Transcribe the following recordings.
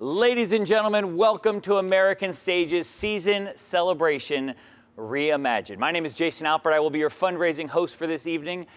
Ladies and gentlemen, welcome to American Stage's season celebration, Reimagine. My name is Jason Alpert. I will be your fundraising host for this evening.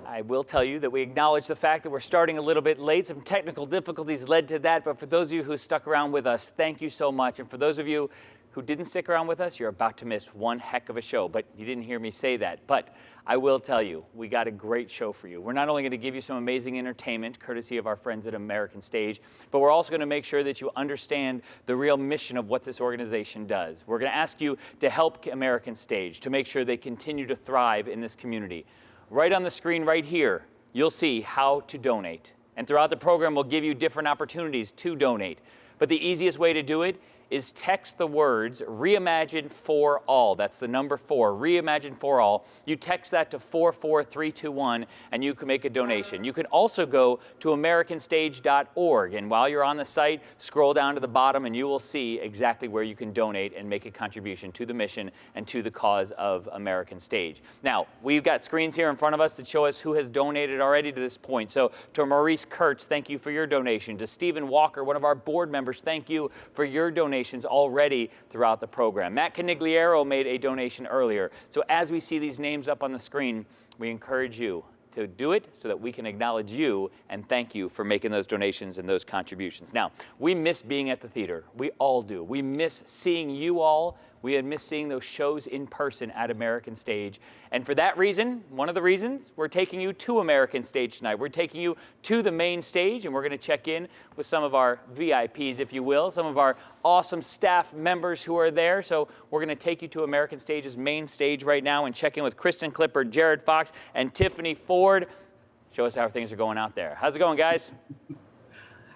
I will tell you that we acknowledge the fact that we're starting a little bit late. Some technical difficulties led to that, but for those of you who stuck around with us, thank you so much. And for those of you who didn't stick around with us, you're about to miss one heck of a show, but you didn't hear me say that. But I will tell you, we got a great show for you. We're not only going to give you some amazing entertainment, courtesy of our friends at American Stage, but we're also going to make sure that you understand the real mission of what this organization does. We're going to ask you to help American Stage, to make sure they continue to thrive in this community. Right on the screen right here, you'll see how to donate. And throughout the program, we'll give you different opportunities to donate. But the easiest way to do it is text the words Reimagine for All. That's the number 4, Reimagine for All. You text that to 44321 and you can make a donation. You can also go to americanstage.org, and while you're on the site, scroll down to the bottom and you will see exactly where you can donate and make a contribution to the mission and to the cause of American Stage. Now, we've got screens here in front of us that show us who has donated already to this point. So to Maurice Kurtz, thank you for your donation. To Stephen Walker, one of our board members, thank you for your donation already throughout the program. Matt Canigliaro made a donation earlier. So as we see these names up on the screen, we encourage you to do it so that we can acknowledge you and thank you for making those donations and those contributions. Now, we miss being at the theater. We all do. We miss seeing you all. We miss seeing those shows in person at American Stage. And for that reason, one of the reasons, we're taking you to American Stage tonight. We're taking you to the main stage, and we're going to check in with some of our VIPs, if you will, some of our awesome staff members who are there. So we're going to take you to American Stage's main stage right now and check in with Kristen Clippard, Jared Fox, and Tiffany Ford. Show us how things are going out there. How's it going, guys?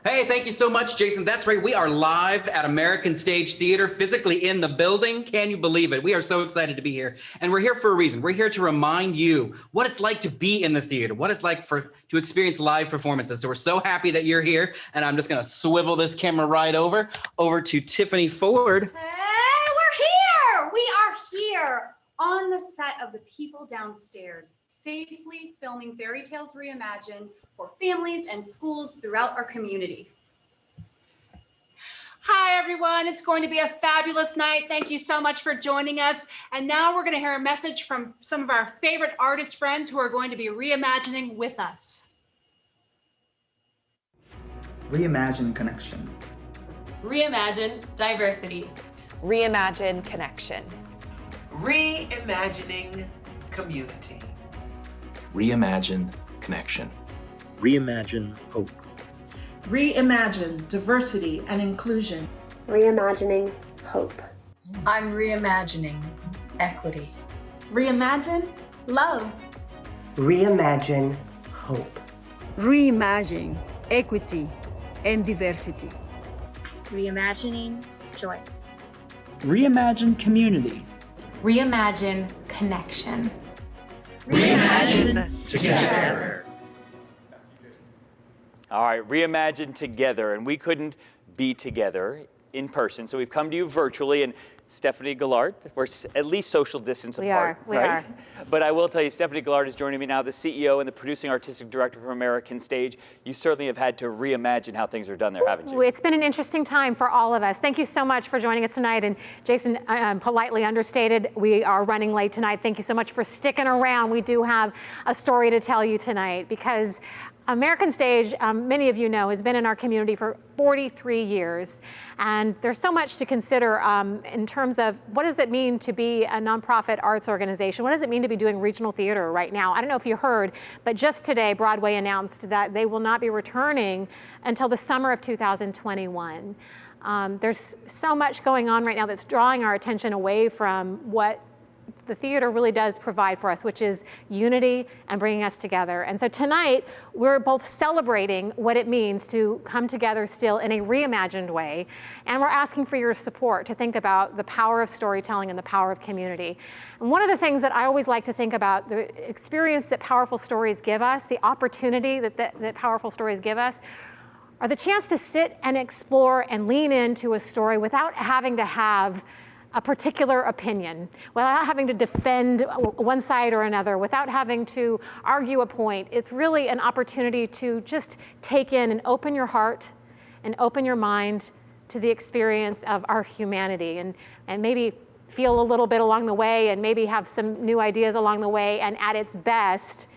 Hey, thank you so much, Jason. That's right. We are live at American Stage Theater, physically in the building. Can you believe it? We are so excited to be here. And we're here for a reason. We're here to remind you what it's like to be in the theater, what it's like to experience live performances. So we're so happy that you're here. And I'm just going to swivel this camera right over to Tiffany Ford. Hey, we're here. We are here on the set of The People Downstairs, safely filming Fairy Tales Reimagined for families and schools throughout our community. Hi, everyone. It's going to be a fabulous night. Thank you so much for joining us. And now we're going to hear a message from some of our favorite artist friends who are going to be reimagining with us. Reimagine connection. Reimagine diversity. Reimagine connection. Reimagining community. Reimagine connection. Reimagine hope. Reimagine diversity and inclusion. Reimagining hope. I'm reimagining equity. Reimagine love. Reimagine hope. Reimagine equity and diversity. Reimagining joy. Reimagine community. Reimagine connection. Reimagine together. All right, reimagine together. And we couldn't be together in person, so we've come to you virtually. And Stephanie Gillard, we're at least social distance apart, We are. But I will tell you, Stephanie Gillard is joining me now, the CEO and the producing artistic director for American Stage. You certainly have had to reimagine how things are done there, haven't you? It's been an interesting time for all of us. Thank you so much for joining us tonight. And Jason politely understated, we are running late tonight. Thank you so much for sticking around. We do have a story to tell you tonight because American Stage, many of you know, has been in our community for 43 years. And there's so much to consider in terms of what does it mean to be a nonprofit arts organization? What does it mean to be doing regional theater right now? I don't know if you heard, but just today, Broadway announced that they will not be returning until the summer of 2021. There's so much going on right now that's drawing our attention away from what the theater really does provide for us, which is unity and bringing us together. And so tonight, we're both celebrating what it means to come together still in a reimagined way, and we're asking for your support to think about the power of storytelling and the power of community. And one of the things that I always like to think about, the experience that powerful stories give us, the opportunity that powerful stories give us, are the chance to sit and explore and lean into a story without having to have a particular opinion, without having to defend one side or another, without having to argue a point. It's really an opportunity to just take in and open your heart and open your mind to the experience of our humanity and maybe feel a little bit along the way and maybe have some new ideas along the way, and at its best,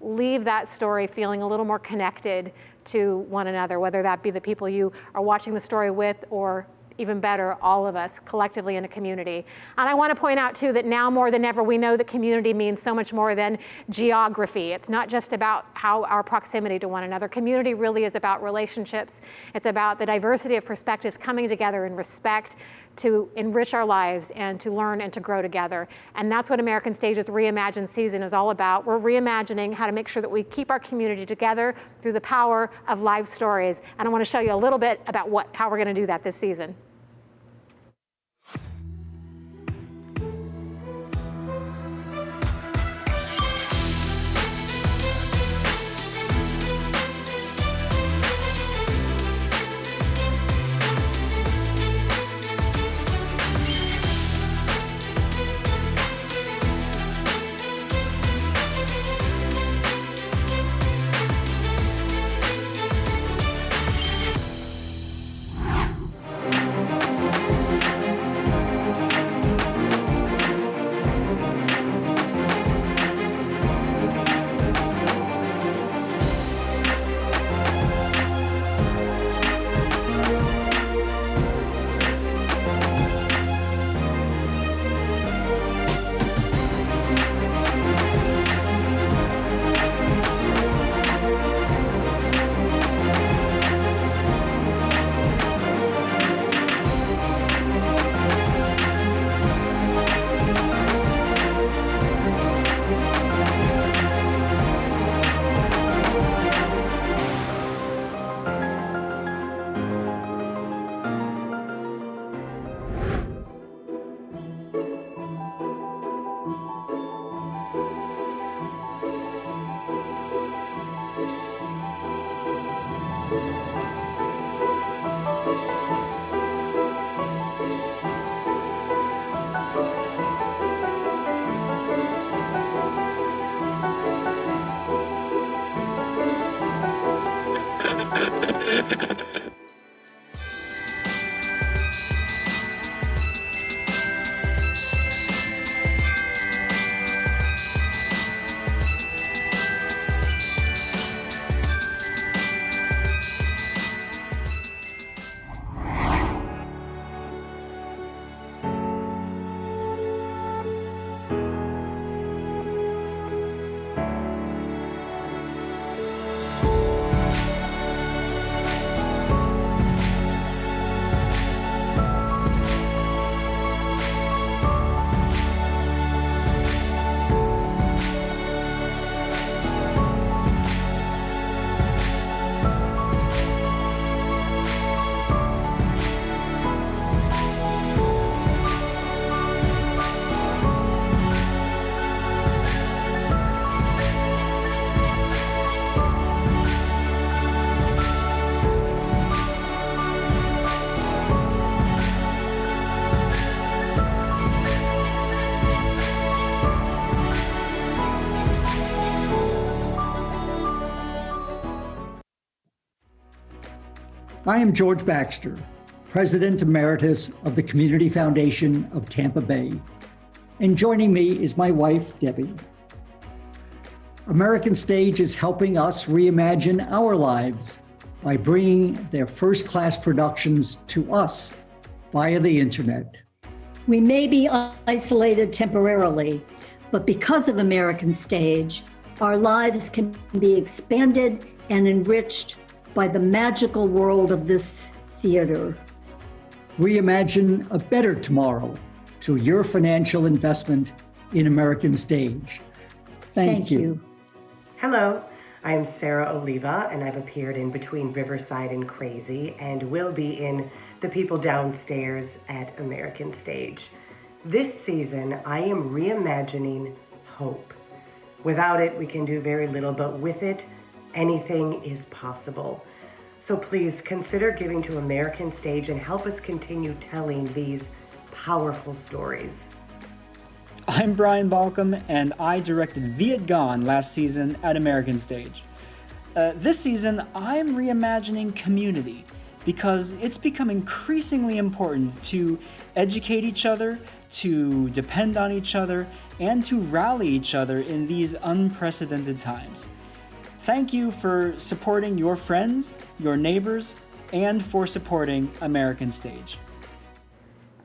leave that story feeling a little more connected to one another, whether that be the people you are watching the story with, or even better, all of us collectively in a community. And I want to point out too that now more than ever, we know that community means so much more than geography. It's not just about how our proximity to one another. Community really is about relationships. It's about the diversity of perspectives coming together in respect to enrich our lives and to learn and to grow together. And that's what American Stage's Reimagine season is all about. We're reimagining how to make sure that we keep our community together through the power of live stories. And I want to show you a little bit about how we're going to do that this season. I am George Baxter, President Emeritus of the Community Foundation of Tampa Bay, and joining me is my wife, Debbie. American Stage is helping us reimagine our lives by bringing their first-class productions to us via the internet. We may be isolated temporarily, but because of American Stage, our lives can be expanded and enriched by the magical world of this theater. Reimagine a better tomorrow through your financial investment in American Stage. Thank you. Hello, I'm Sarah Oliva, and I've appeared in Between Riverside and Crazy and will be in The People Downstairs at American Stage. This season, I am reimagining hope. Without it, we can do very little, but with it, anything is possible. So please consider giving to American Stage and help us continue telling these powerful stories. I'm Brian Balcom, and I directed Viet Gone last season at American Stage. This season, I'm reimagining community because it's become increasingly important to educate each other, to depend on each other, and to rally each other in these unprecedented times. Thank you for supporting your friends, your neighbors, and for supporting American Stage.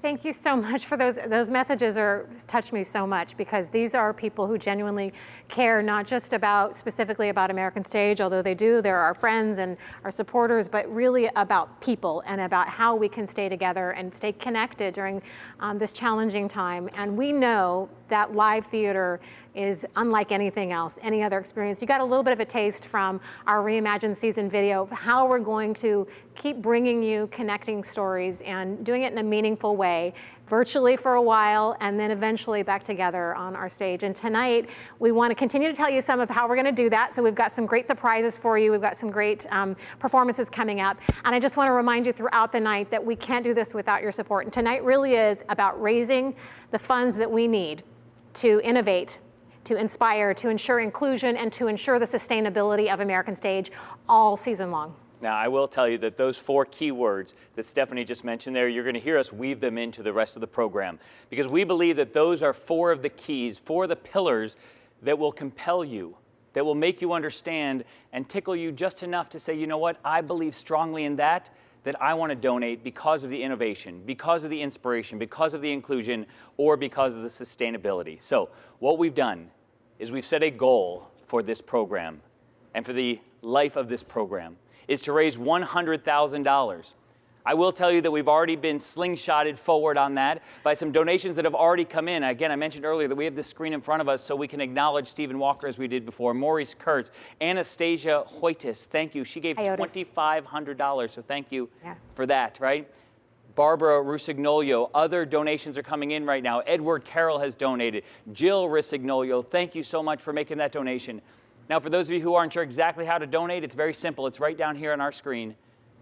Thank you so much for those messages touch me so much, because these are people who genuinely care, not just specifically about American Stage, although they do, they're our friends and our supporters, but really about people and about how we can stay together and stay connected during this challenging time. And we know that live theater is unlike anything else, any other experience. You got a little bit of a taste from our Reimagine season video of how we're going to keep bringing you connecting stories and doing it in a meaningful way, virtually for a while, and then eventually back together on our stage. And tonight, we want to continue to tell you some of how we're going to do that. So we've got some great surprises for you. We've got some great performances coming up. And I just want to remind you throughout the night that we can't do this without your support. And tonight really is about raising the funds that we need to innovate, to inspire, to ensure inclusion, and to ensure the sustainability of American Stage all season long. Now, I will tell you that those 4 key words that Stephanie just mentioned there, you're going to hear us weave them into the rest of the program, because we believe that those are 4 of the keys, 4 of the pillars that will compel you, that will make you understand and tickle you just enough to say, you know what, I believe strongly in that I want to donate because of the innovation, because of the inspiration, because of the inclusion, or because of the sustainability. So what we've done is we've set a goal for this program and for the life of this program is to raise $100,000. I will tell you that we've already been slingshotted forward on that by some donations that have already come in. Again, I mentioned earlier that we have this screen in front of us so we can acknowledge Stephen Walker as we did before, Maurice Kurtz, Anastasia Hoytis, thank you. She gave $2,500, so thank you for that, right? Barbara Rusignolio, other donations are coming in right now. Edward Carroll has donated. Jill Rusignolio, thank you so much for making that donation. Now, for those of you who aren't sure exactly how to donate, it's very simple. It's right down here on our screen.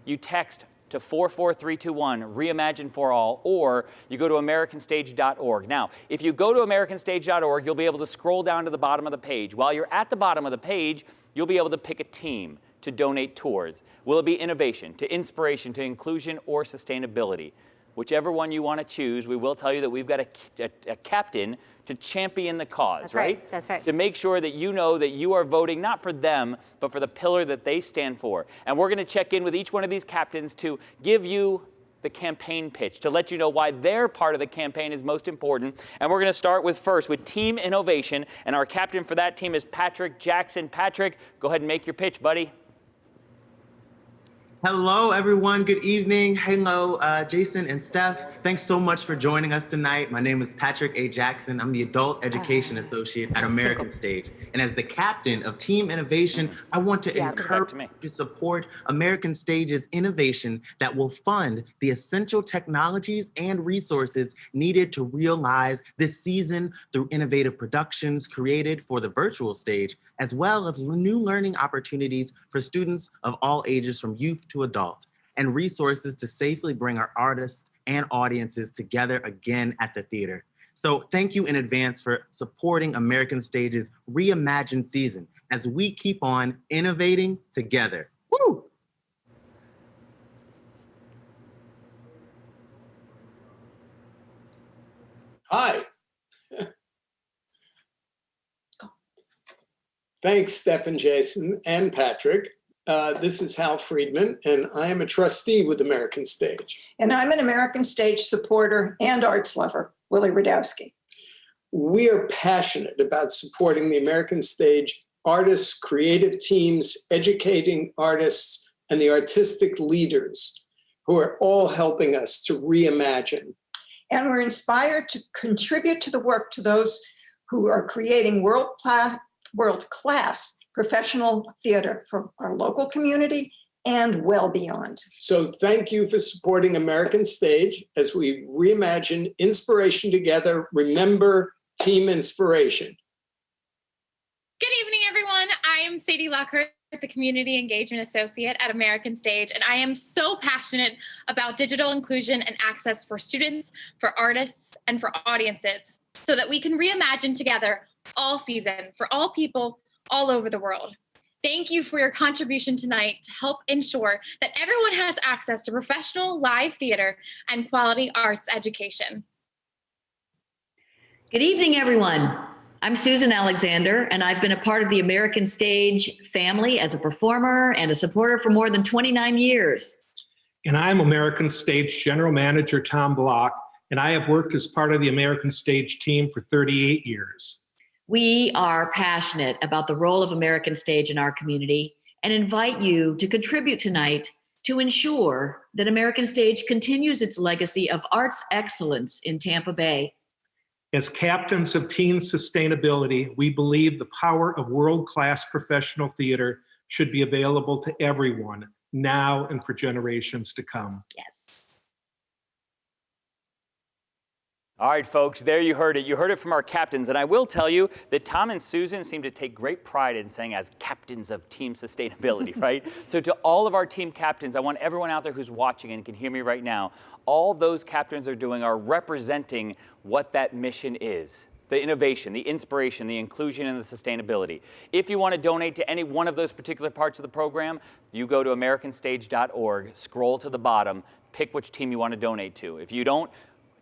You text to 44321, Reimagine for All, or you go to americanstage.org. Now, if you go to americanstage.org, you'll be able to scroll down to the bottom of the page. While you're at the bottom of the page, you'll be able to pick a team to donate towards. Will it be innovation, to inspiration, to inclusion, or sustainability? Whichever one you want to choose, we will tell you that we've got a captain to champion the cause, That's right? That's right. To make sure that you know that you are voting not for them, but for the pillar that they stand for. And we're going to check in with each one of these captains to give you the campaign pitch, to let you know why their part of the campaign is most important. And we're going to start with Team Innovation. And our captain for that team is Patrick Jackson. Patrick, go ahead and make your pitch, buddy. Hello, everyone. Good evening. Hello, Jason and Steph. Thanks so much for joining us tonight. My name is Patrick A. Jackson. I'm the Adult Education Associate at American Stage. And as the captain of Team Innovation, I want to encourage to support American Stage's innovation that will fund the essential technologies and resources needed to realize this season through innovative productions created for the virtual stage, as well as new learning opportunities for students of all ages from youth to adult, and resources to safely bring our artists and audiences together again at the theater. So thank you in advance for supporting American Stage's Reimagine season as we keep on innovating together. Woo! Hi. Thanks, Steph and Jason and Patrick. This is Hal Friedman, and I am a trustee with American Stage. And I'm an American Stage supporter and arts lover, Willie Radowski. We are passionate about supporting the American Stage artists, creative teams, educating artists, and the artistic leaders who are all helping us to reimagine. And we're inspired to contribute to the work to those who are creating world-class professional theater for our local community and well beyond. So thank you for supporting American Stage as we reimagine inspiration together. Remember Team Inspiration. Good evening, everyone. I am Sadie Lockhart, the Community Engagement Associate at American Stage, and I am so passionate about digital inclusion and access for students, for artists, and for audiences, so that we can reimagine together all season for all people all over the world. Thank you for your contribution tonight to help ensure that everyone has access to professional live theater and quality arts education. Good evening, everyone. I'm Susan Alexander, and I've been a part of the American Stage family as a performer and a supporter for more than 29 years. And I'm American Stage General Manager Tom Block, and I have worked as part of the American Stage team for 38 years. We are passionate about the role of American Stage in our community and invite you to contribute tonight to ensure that American Stage continues its legacy of arts excellence in Tampa Bay. As captains of teen sustainability, we believe the power of world-class professional theater should be available to everyone now and for generations to come. Yes. All right, folks, there you heard it. You heard it from our captains. And I will tell you that Tom and Susan seem to take great pride in saying as captains of team sustainability, right? So to all of our team captains, I want everyone out there who's watching and can hear me right now, all those captains are doing are representing what that mission is. The innovation, the inspiration, the inclusion, and the sustainability. If you want to donate to any one of those particular parts of the program, you go to americanstage.org, scroll to the bottom, pick which team you want to donate to. If you don't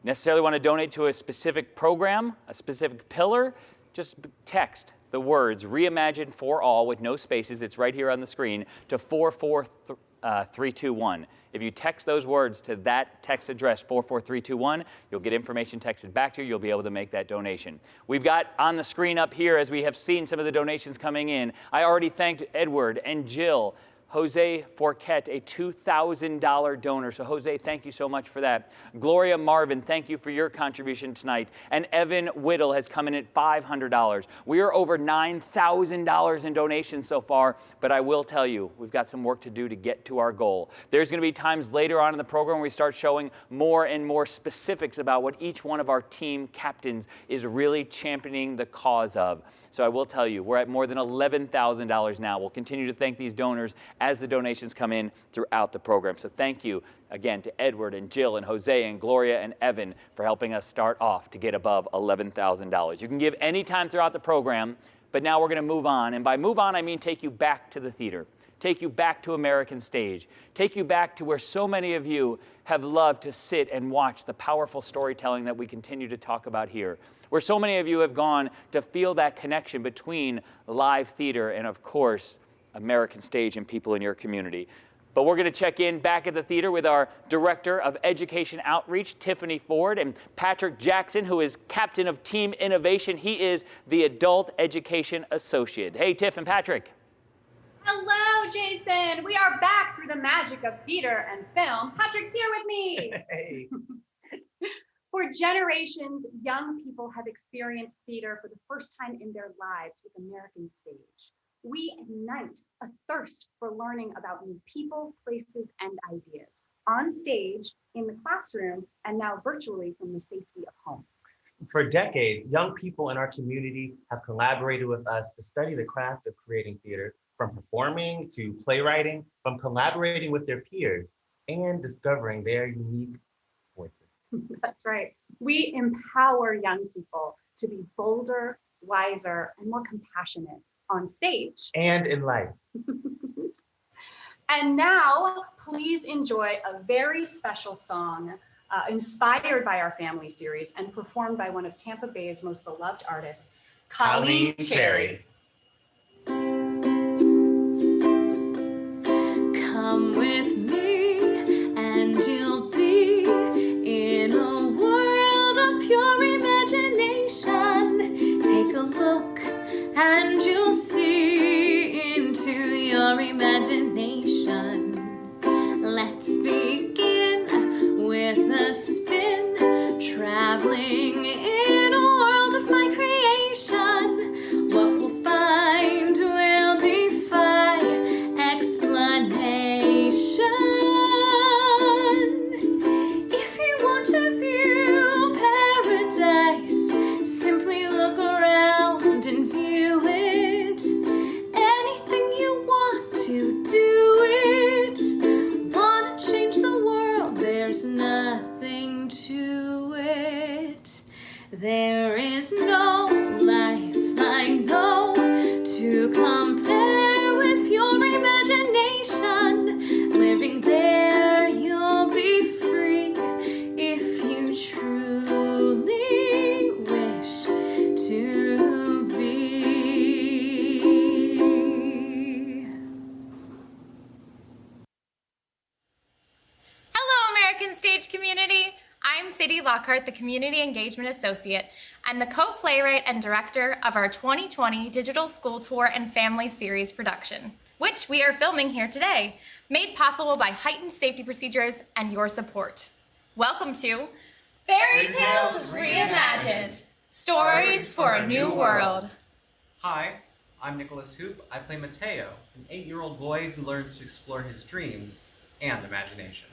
necessarily want to donate to a specific program, a specific pillar, just text the words Reimagine for All with no spaces, it's right here on the screen, to 44321. If you text those words to that text address, 44321, you'll get information texted back to you. You'll be able to make that donation. We've got on the screen up here, as we have seen some of the donations coming in, I already thanked Edward and Jill. Jose Forquet, a $2,000 donor. So Jose, thank you so much for that. Gloria Marvin, thank you for your contribution tonight. And Evan Whittle has come in at $500. We are over $9,000 in donations so far, but I will tell you, we've got some work to do to get to our goal. There's going to be times later on in the program where we start showing more and more specifics about what each one of our team captains is really championing the cause of. So I will tell you, we're at more than $11,000 now. We'll continue to thank these donors as the donations come in throughout the program. So thank you again to Edward and Jill and Jose and Gloria and Evan for helping us start off to get above $11,000. You can give any time throughout the program, but now we're going to move on. And by move on, I mean take you back to the theater, take you back to American Stage, take you back to where so many of you have loved to sit and watch the powerful storytelling that we continue to talk about here, where so many of you have gone to feel that connection between live theater and, of course, American Stage and people in your community. But we're going to check in back at the theater with our Director of Education Outreach, Tiffany Ford, and Patrick Jackson, who is Captain of Team Innovation. He is the Adult Education Associate. Hey, Tiff and Patrick. Hello, Jason. We are back through the magic of theater and film. Patrick's here with me. Hey. For generations, young people have experienced theater for the first time in their lives with American Stage. We ignite a thirst for learning about new people, places, and ideas on stage, in the classroom, and now virtually from the safety of home. For decades, young people in our community have collaborated with us to study the craft of creating theater, from performing to playwriting, from collaborating with their peers and discovering their unique voices. That's right. We empower young people to be bolder, wiser, and more compassionate on stage and in life. And now, please enjoy a very special song inspired by our family series and performed by one of Tampa Bay's most beloved artists, Colleen Cherry. Come with me and you'll be in a world of pure imagination. Take a look and you'll see into your imagination. Let's begin with a spin, traveling in a world of my creation. What we'll find will defy explanation. If you want to view paradise, simply look around and view it. Anything you want to do it. Wanna change the world? Sadie Lockhart, the Community Engagement Associate, and the co-playwright and director of our 2020 Digital School Tour and Family Series production, which we are filming here today, made possible by heightened safety procedures and your support. Welcome to Fairy Tales Reimagined, Stories for a New World. Hi, I'm Nicholas Hoop. I play Mateo, an 8-year-old boy who learns to explore his dreams and imagination.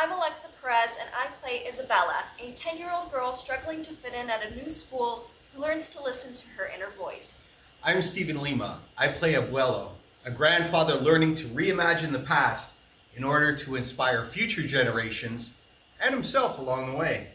I'm Alexa Perez, and I play Isabella, a 10-year-old girl struggling to fit in at a new school who learns to listen to her inner voice. I'm Stephen Lima. I play Abuelo, a grandfather learning to reimagine the past in order to inspire future generations and himself along the way.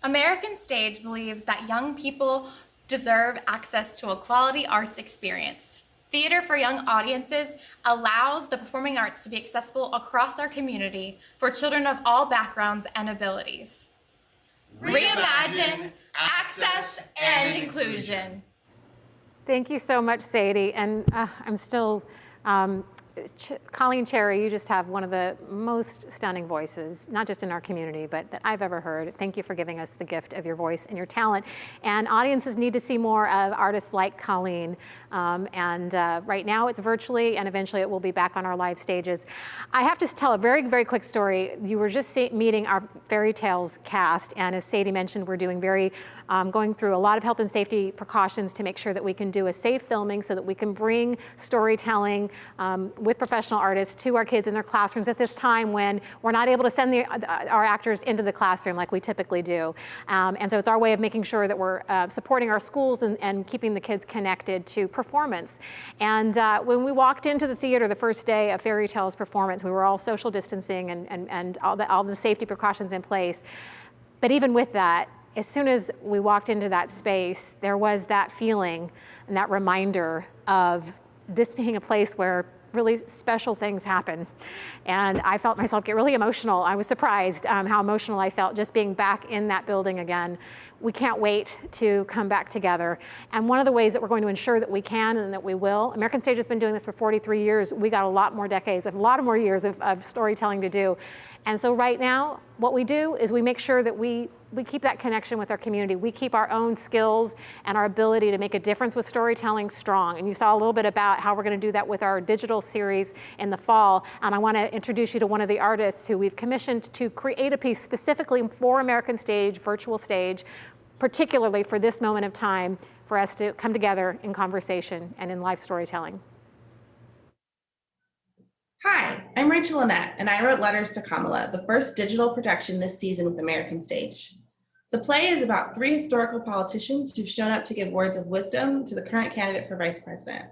American Stage believes that young people deserve access to a quality arts experience. Theater for Young Audiences allows the performing arts to be accessible across our community for children of all backgrounds and abilities. Reimagine, access, and inclusion. Thank you so much, Sadie. And I'm still, Colleen Cherry, you just have one of the most stunning voices, not just in our community, but that I've ever heard. Thank you for giving us the gift of your voice and your talent. And audiences need to see more of artists like Colleen. Right now it's virtually, and eventually it will be back on our live stages. I have to tell a very, very quick story. You were just meeting our Fairy Tales cast, and as Sadie mentioned, we're doing going through a lot of health and safety precautions to make sure that we can do a safe filming so that we can bring storytelling with professional artists to our kids in their classrooms at this time when we're not able to send our actors into the classroom like we typically do. And so it's our way of making sure that we're supporting our schools and keeping the kids connected to performance. And when we walked into the theater the first day of Fairy Tales performance, we were all social distancing and all the safety precautions in place. But even with that, as soon as we walked into that space, there was that feeling and that reminder of this being a place where really special things happen. And I felt myself get really emotional. I was surprised how emotional I felt just being back in that building again. We can't wait to come back together. And one of the ways that we're going to ensure that we can and that we will, American Stage has been doing this for 43 years. We got a lot more decades, a lot more years of storytelling to do. And so right now, what we do is we make sure that we keep that connection with our community. We keep our own skills and our ability to make a difference with storytelling strong. And you saw a little bit about how we're going to do that with our digital series in the fall. And I want to introduce you to one of the artists who we've commissioned to create a piece specifically for American Stage, virtual stage, particularly for this moment of time for us to come together in conversation and in live storytelling. Hi, I'm Rachel Annette, and I wrote Letters to Kamala, the first digital production this season with American Stage. The play is about 3 historical politicians who've shown up to give words of wisdom to the current candidate for vice president.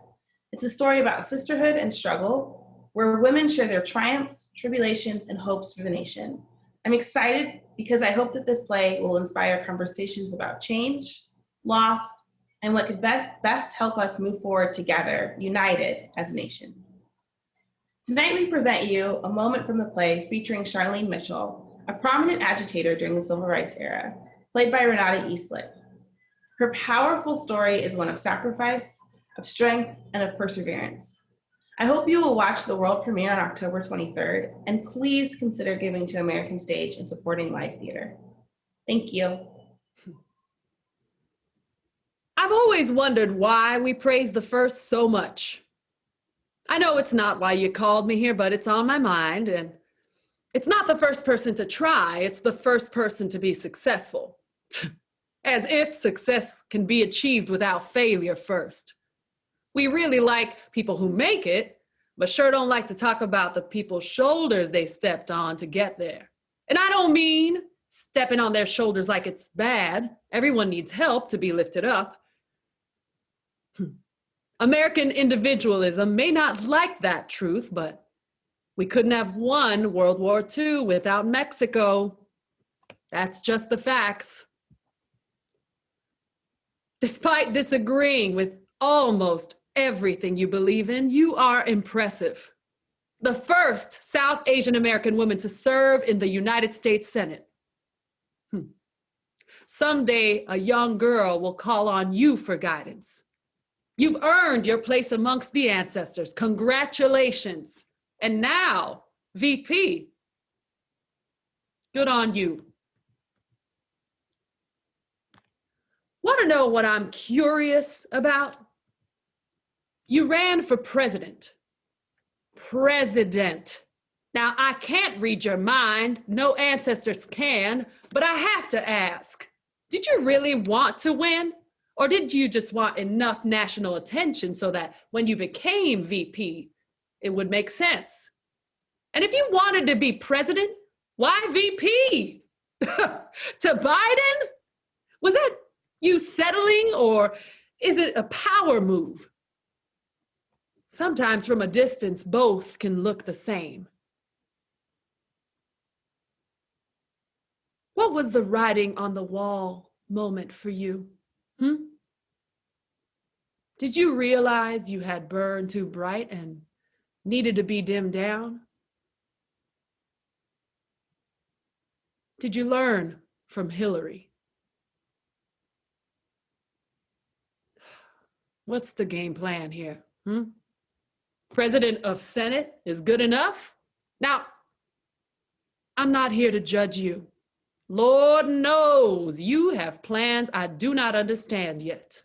It's a story about sisterhood and struggle, where women share their triumphs, tribulations, and hopes for the nation. I'm excited because I hope that this play will inspire conversations about change, loss, and what could best help us move forward together, united as a nation. Tonight we present you a moment from the play featuring Charlene Mitchell, a prominent agitator during the Civil Rights era, played by Renata Eastlick. Her powerful story is one of sacrifice, of strength, and of perseverance. I hope you will watch the world premiere on October 23rd, and please consider giving to American Stage and supporting live theater. Thank you. I've always wondered why we praise the first so much. I know it's not why you called me here, but it's on my mind, and it's not the first person to try, it's the first person to be successful. As if success can be achieved without failure first. We really like people who make it, but sure don't like to talk about the people's shoulders they stepped on to get there. And I don't mean stepping on their shoulders like it's bad. Everyone needs help to be lifted up. American individualism may not like that truth, but we couldn't have won World War II without Mexico. That's just the facts. Despite disagreeing with almost everything you believe in, you are impressive. The first South Asian American woman to serve in the United States Senate. Someday, a young girl will call on you for guidance. You've earned your place amongst the ancestors. Congratulations. And now, VP. Good on you. want to know what I'm curious about? You ran for president. President. Now, I can't read your mind. No ancestors can, but I have to ask. Did you really want to win? Or did you just want enough national attention so that when you became VP, it would make sense? And if you wanted to be president, why VP? To Biden? Was that you settling, or is it a power move? Sometimes from a distance, both can look the same. What was the writing on the wall moment for you? Did you realize you had burned too bright and needed to be dimmed down? Did you learn from Hillary? What's the game plan here? President of Senate is good enough? Now, I'm not here to judge you. Lord knows you have plans I do not understand yet.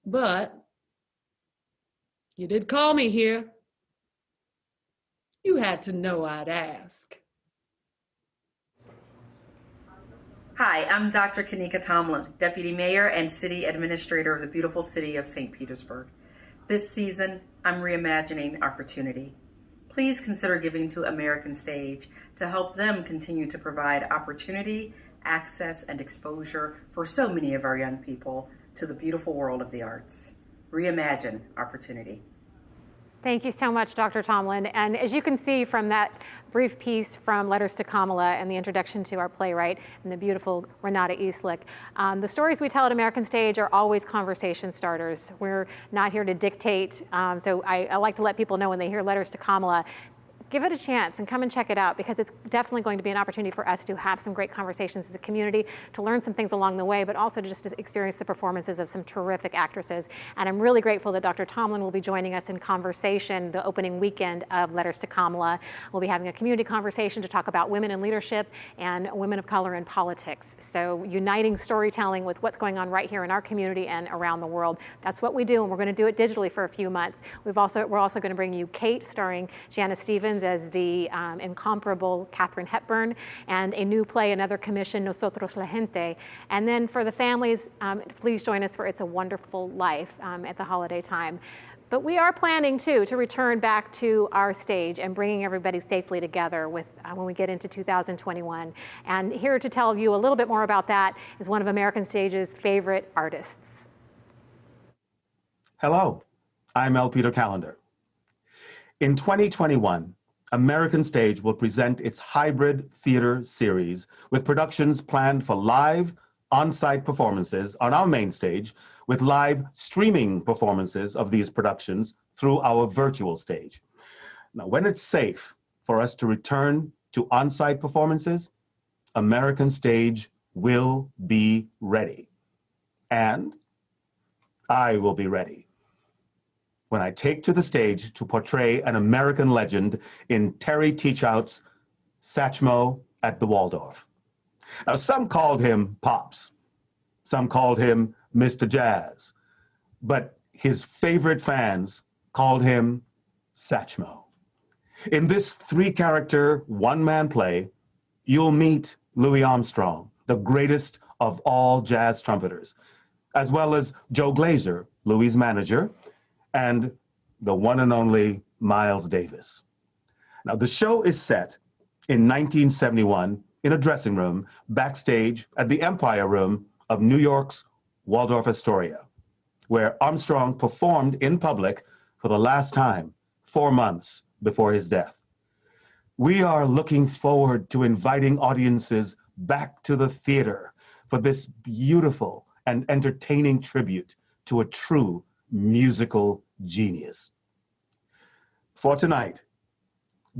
But you did call me here. You had to know I'd ask. Hi, I'm Dr. Kanika Tomlin, Deputy Mayor and City Administrator of the beautiful city of St. Petersburg. This season, I'm reimagining opportunity. Please consider giving to American Stage to help them continue to provide opportunity, access, and exposure for so many of our young people to the beautiful world of the arts. Reimagine opportunity. Thank you so much, Dr. Tomlin. And as you can see from that brief piece from Letters to Kamala and the introduction to our playwright and the beautiful Renata Eastlick, the stories we tell at American Stage are always conversation starters. We're not here to dictate, so I like to let people know when they hear Letters to Kamala, give it a chance and come and check it out, because it's definitely going to be an opportunity for us to have some great conversations as a community, to learn some things along the way, but also to just experience the performances of some terrific actresses. And I'm really grateful that Dr. Tomlin will be joining us in conversation the opening weekend of Letters to Kamala. We'll be having a community conversation to talk about women in leadership and women of color in politics. So uniting storytelling with what's going on right here in our community and around the world. That's what we do, and we're going to do it digitally for a few months. We're also going to bring you Kate, starring Janice Stevens as the incomparable Katharine Hepburn, and a new play, another commission, Nosotros la Gente. And then for the families, please join us for It's a Wonderful Life at the holiday time. But we are planning too to return back to our stage and bringing everybody safely together with when we get into 2021. And here to tell you a little bit more about that is one of American Stage's favorite artists. Hello, I'm L. Peter Callender. In 2021, American Stage will present its hybrid theater series with productions planned for live, on-site performances on our main stage, with live streaming performances of these productions through our virtual stage. Now, when it's safe for us to return to on-site performances, American Stage will be ready. And I will be ready when I take to the stage to portray an American legend in Terry Teachout's Satchmo at the Waldorf. Now, some called him Pops, some called him Mr. Jazz, but his favorite fans called him Satchmo. In this three-character, one-man play, you'll meet Louis Armstrong, the greatest of all jazz trumpeters, as well as Joe Glazer, Louis' manager, and the one and only Miles Davis. Now, the show is set in 1971 in a dressing room backstage at the Empire Room of New York's Waldorf Astoria, where Armstrong performed in public for the last time 4 months before his death. We are looking forward to inviting audiences back to the theater for this beautiful and entertaining tribute to a true musical genius. For tonight,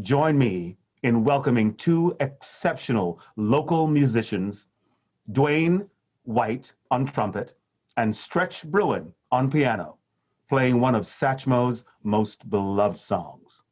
join me in welcoming two exceptional local musicians, Dwayne White on trumpet and Stretch Bruin on piano, playing one of Satchmo's most beloved songs.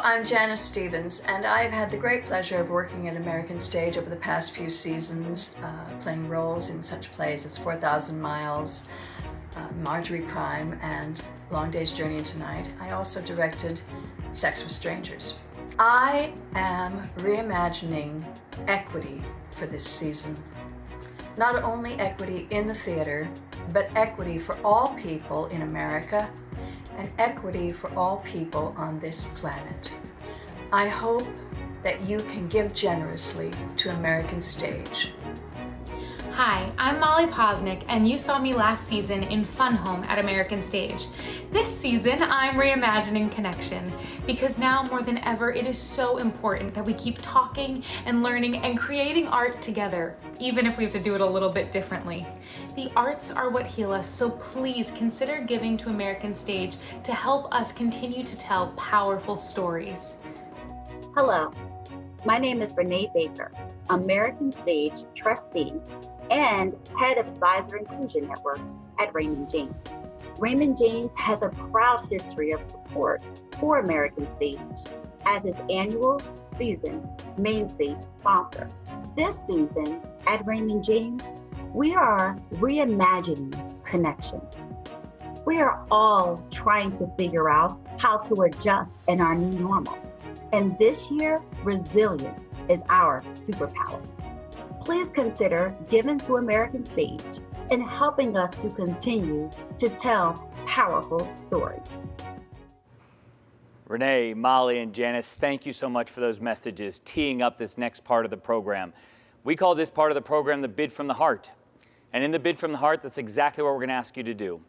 I'm Janice Stevens, and I've had the great pleasure of working at American Stage over the past few seasons, playing roles in such plays as 4,000 Miles, Marjorie Prime, and Long Day's Journey into Night. I also directed Sex with Strangers. I am reimagining equity for this season. Not only equity in the theater, but equity for all people in America and equity for all people on this planet. I hope that you can give generously to American Stage. Hi, I'm Molly Posnick, and you saw me last season in Fun Home at American Stage. This season, I'm reimagining connection, because now more than ever, it is so important that we keep talking and learning and creating art together, even if we have to do it a little bit differently. The arts are what heal us, so please consider giving to American Stage to help us continue to tell powerful stories. Hello, my name is Renee Baker, American Stage trustee and head of Advisor Inclusion Networks at Raymond James. Raymond James has a proud history of support for American Stage as its annual season main stage sponsor. This season at Raymond James, we are reimagining connection. We are all trying to figure out how to adjust in our new normal. And this year, resilience is our superpower. Please consider giving to American Stage and helping us to continue to tell powerful stories. Renee, Molly, and Janice, thank you so much for those messages, teeing up this next part of the program. We call this part of the program the Bid from the Heart. And in the Bid from the Heart, that's exactly what we're going to ask you to do.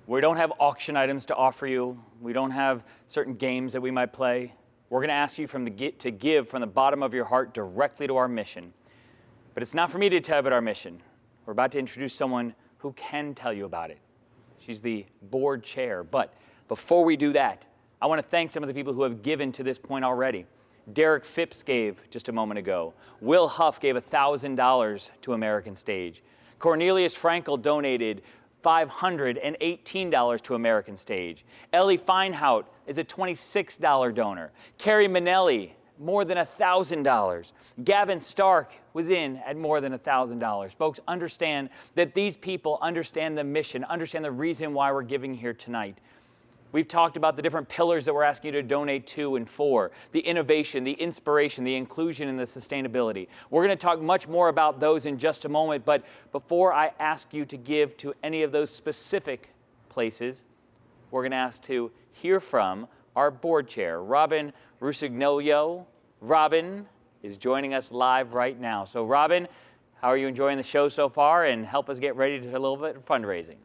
We don't have auction items to offer you. We don't have certain games that we might play. We're going to ask you to give from the bottom of your heart directly to our mission. But it's not for me to tell you about our mission. We're about to introduce someone who can tell you about it. She's the board chair. But before we do that, I want to thank some of the people who have given to this point already. Derek Phipps gave just a moment ago. Will Huff gave $1,000 to American Stage. Cornelius Frankel donated $518 to American Stage. Ellie Feinhout is a $26 donor. Carrie Minnelli, more than $1,000. Gavin Stark was in at more than $1,000. Folks, understand that these people understand the mission, understand the reason why we're giving here tonight. We've talked about the different pillars that we're asking you to donate to and for, the innovation, the inspiration, the inclusion, and the sustainability. We're going to talk much more about those in just a moment, but before I ask you to give to any of those specific places, we're going to ask to hear from our board chair, Robin Rusignolio. Robin is joining us live right now. So Robin, how are you enjoying the show so far? And help us get ready to do a little bit of fundraising.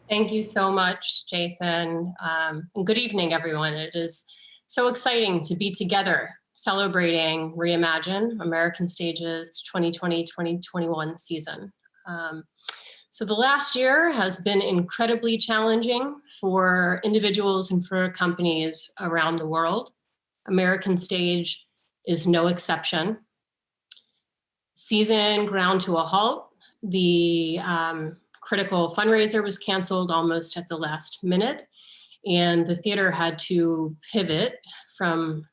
Thank you so much, Jason. And good evening, everyone. It is so exciting to be together celebrating Reimagine, American Stage's 2020-2021 season. So the last year has been incredibly challenging for individuals and for companies around the world. American Stage is no exception. Season ground to a halt. The critical fundraiser was canceled almost at the last minute, and the theater had to pivot from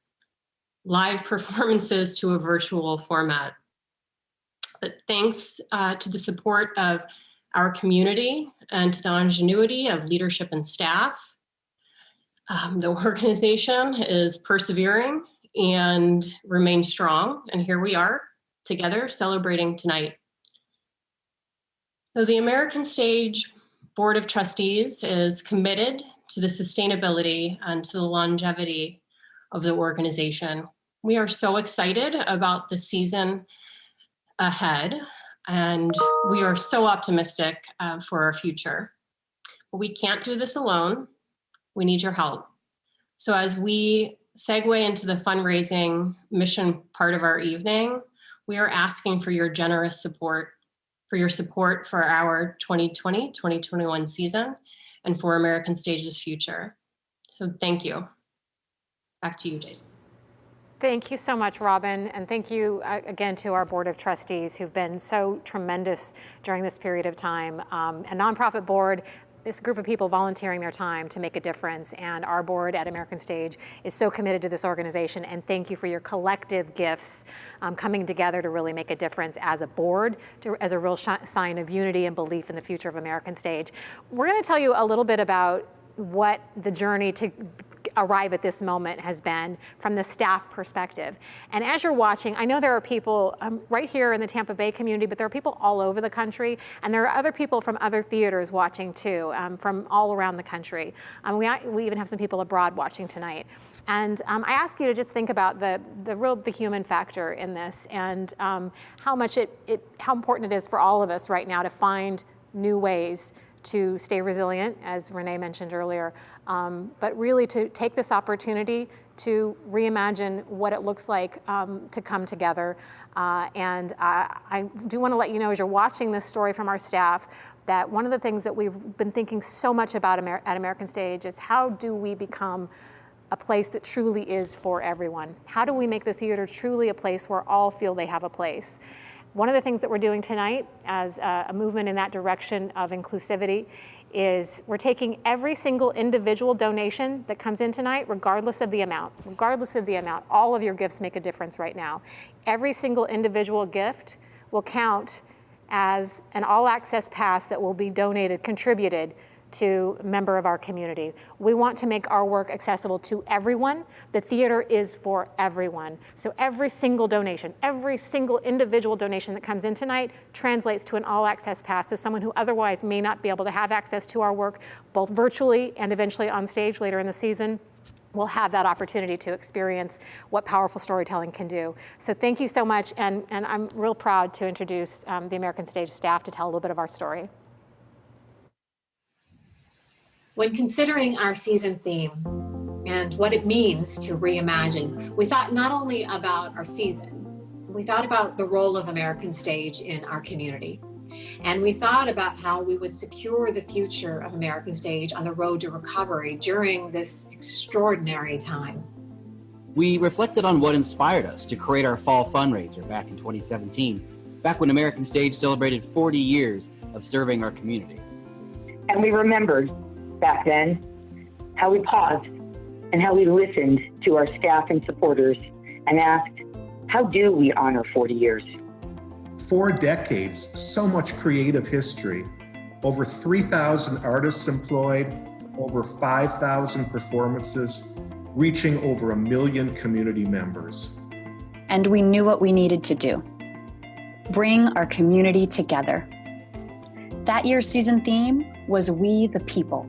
live performances to a virtual format. But thanks to the support of our community and to the ingenuity of leadership and staff, the organization is persevering and remains strong. And here we are together celebrating tonight. So the American Stage Board of Trustees is committed to the sustainability and to the longevity of the organization. We are so excited about the season ahead, and we are so optimistic for our future. But we can't do this alone. We need your help. So as we segue into the fundraising mission part of our evening, we are asking for your generous support, for your support for our 2020-2021 season and for American Stage's future. So thank you. Back to you, Jason. Thank you so much, Robin, and thank you again to our Board of Trustees who've been so tremendous during this period of time. A nonprofit board, this group of people volunteering their time to make a difference, and our board at American Stage is so committed to this organization, and thank you for your collective gifts coming together to really make a difference as a board, as a real sign of unity and belief in the future of American Stage. We're going to tell you a little bit about what the journey to arrive at this moment has been from the staff perspective. And as you're watching, I know there are people right here in the Tampa Bay community, but there are people all over the country, and there are other people from other theaters watching too, from all around the country. We even have some people abroad watching tonight. And I ask you to just think about the human factor in this, and how important it is for all of us right now to find new ways to stay resilient, as Renee mentioned earlier, but really to take this opportunity to reimagine what it looks like to come together. And I do want to let you know, as you're watching this story from our staff, that one of the things that we've been thinking so much about at American Stage is how do we become a place that truly is for everyone? How do we make the theater truly a place where all feel they have a place? One of the things that we're doing tonight as a movement in that direction of inclusivity is we're taking every single individual donation that comes in tonight, regardless of the amount, all of your gifts make a difference right now. Every single individual gift will count as an all-access pass that will be donated, contributed to a member of our community. We want to make our work accessible to everyone. The theater is for everyone. So every single donation, every single individual donation that comes in tonight translates to an all-access pass. So someone who otherwise may not be able to have access to our work, both virtually and eventually on stage later in the season, will have that opportunity to experience what powerful storytelling can do. So thank you so much, and I'm real proud to introduce the American Stage staff to tell a little bit of our story. When considering our season theme and what it means to reimagine, we thought not only about our season, we thought about the role of American Stage in our community. And we thought about how we would secure the future of American Stage on the road to recovery during this extraordinary time. We reflected on what inspired us to create our fall fundraiser back in 2017, back when American Stage celebrated 40 years of serving our community. And we remembered back then how we paused and how we listened to our staff and supporters and asked, how do we honor 40 years? 4 decades, so much creative history, over 3,000 artists employed, over 5,000 performances, reaching over 1 million community members. And we knew what we needed to do: bring our community together. That year's season theme was We the People.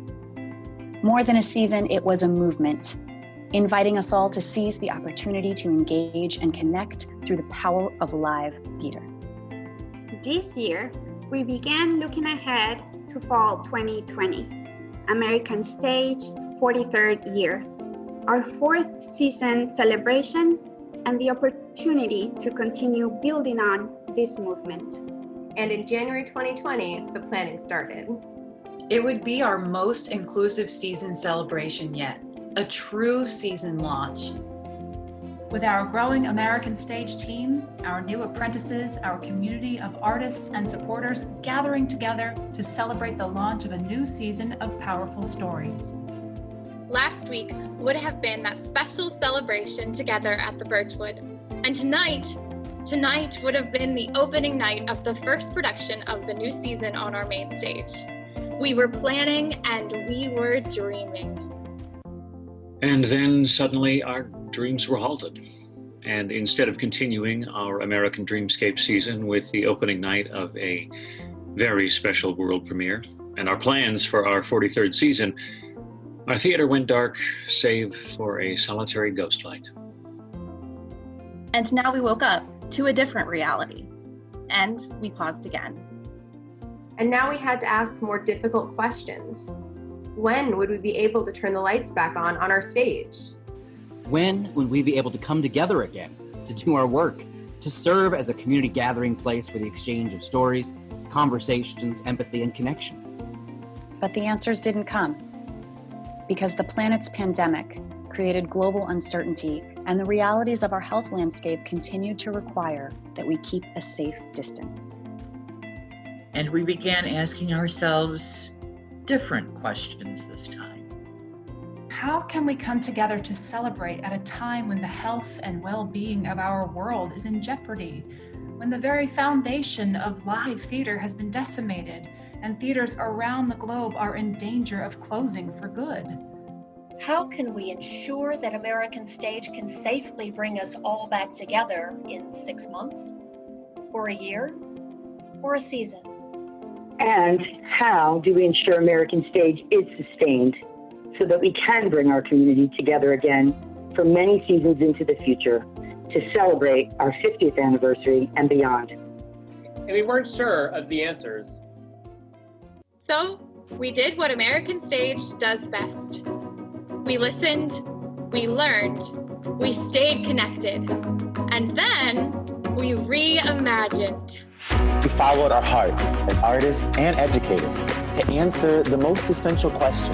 More than a season, it was a movement, inviting us all to seize the opportunity to engage and connect through the power of live theater. This year, we began looking ahead to fall 2020, American Stage's 43rd year, our 4th season celebration, and the opportunity to continue building on this movement. And in January 2020, the planning started. It would be our most inclusive season celebration yet, a true season launch. With our growing American Stage team, our new apprentices, our community of artists and supporters gathering together to celebrate the launch of a new season of powerful stories. Last week would have been that special celebration together at the Birchwood. And tonight would have been the opening night of the first production of the new season on our main stage. We were planning and we were dreaming. And then suddenly our dreams were halted. And instead of continuing our American Dreamscape season with the opening night of a very special world premiere and our plans for our 43rd season, our theater went dark save for a solitary ghost light. And now we woke up to a different reality, and we paused again. And now we had to ask more difficult questions. When would we be able to turn the lights back on our stage? When would we be able to come together again, to do our work, to serve as a community gathering place for the exchange of stories, conversations, empathy, and connection? But the answers didn't come, because the planet's pandemic created global uncertainty, and the realities of our health landscape continued to require that we keep a safe distance. And we began asking ourselves, different questions this time. How can we come together to celebrate at a time when the health and well-being of our world is in jeopardy, when the very foundation of live theater has been decimated and theaters around the globe are in danger of closing for good? How can we ensure that American Stage can safely bring us all back together in 6 months, or a year, or a season? And how do we ensure American Stage is sustained so that we can bring our community together again for many seasons into the future to celebrate our 50th anniversary and beyond? And we weren't sure of the answers. So we did what American Stage does best. We listened, we learned, we stayed connected, and then we reimagined. We followed our hearts as artists and educators to answer the most essential question: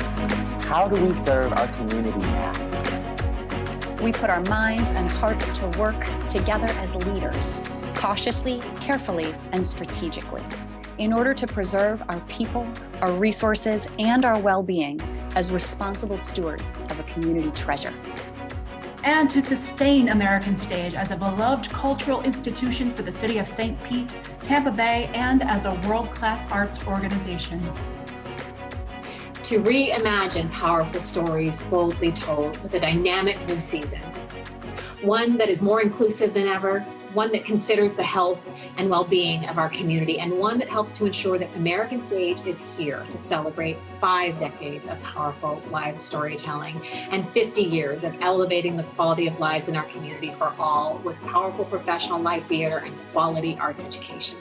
how do we serve our community now? We put our minds and hearts to work together as leaders, cautiously, carefully, and strategically, in order to preserve our people, our resources, and our well-being as responsible stewards of a community treasure. And to sustain American Stage as a beloved cultural institution for the city of St. Pete, Tampa Bay, and as a world-class arts organization. To reimagine powerful stories boldly told with a dynamic new season. One that is more inclusive than ever, one that considers the health and well-being of our community, and one that helps to ensure that American Stage is here to celebrate 5 decades of powerful live storytelling and 50 years of elevating the quality of lives in our community for all with powerful professional live theater and quality arts education.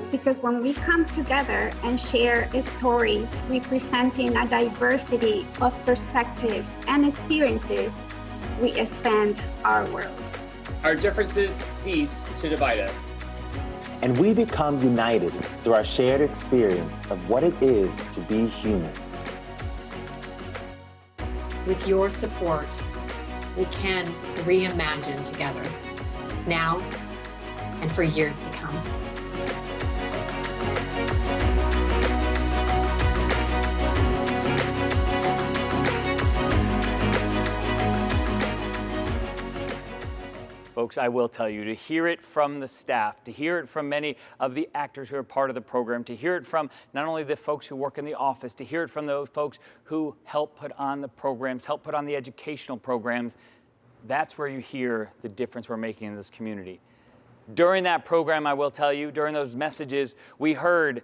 Because when we come together and share stories representing a diversity of perspectives and experiences, we expand our world. Our differences cease to divide us. And we become united through our shared experience of what it is to be human. With your support, we can reimagine together, now and for years to come. Folks, I will tell you, to hear it from the staff, to hear it from many of the actors who are part of the program, to hear it from not only the folks who work in the office, to hear it from those folks who help put on the programs, help put on the educational programs, that's where you hear the difference we're making in this community. During that program, I will tell you, during those messages, we heard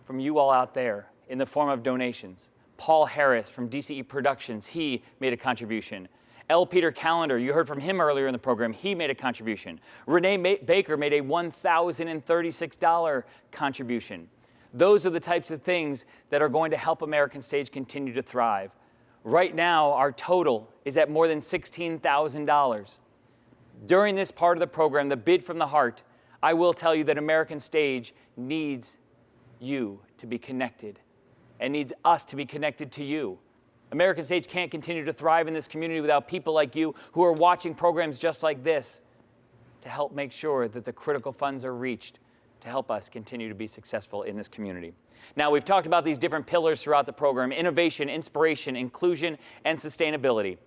from you all out there in the form of donations. Paul Harris from DCE Productions, he made a contribution. L. Peter Callender, you heard from him earlier in the program, he made a contribution. Renee Baker made a $1,036 contribution. Those are the types of things that are going to help American Stage continue to thrive. Right now, our total is at more than $16,000. During this part of the program, the Bid from the Heart, I will tell you that American Stage needs you to be connected and needs us to be connected to you. American Stage can't continue to thrive in this community without people like you who are watching programs just like this to help make sure that the critical funds are reached to help us continue to be successful in this community. Now, we've talked about these different pillars throughout the program: innovation, inspiration, inclusion, and sustainability.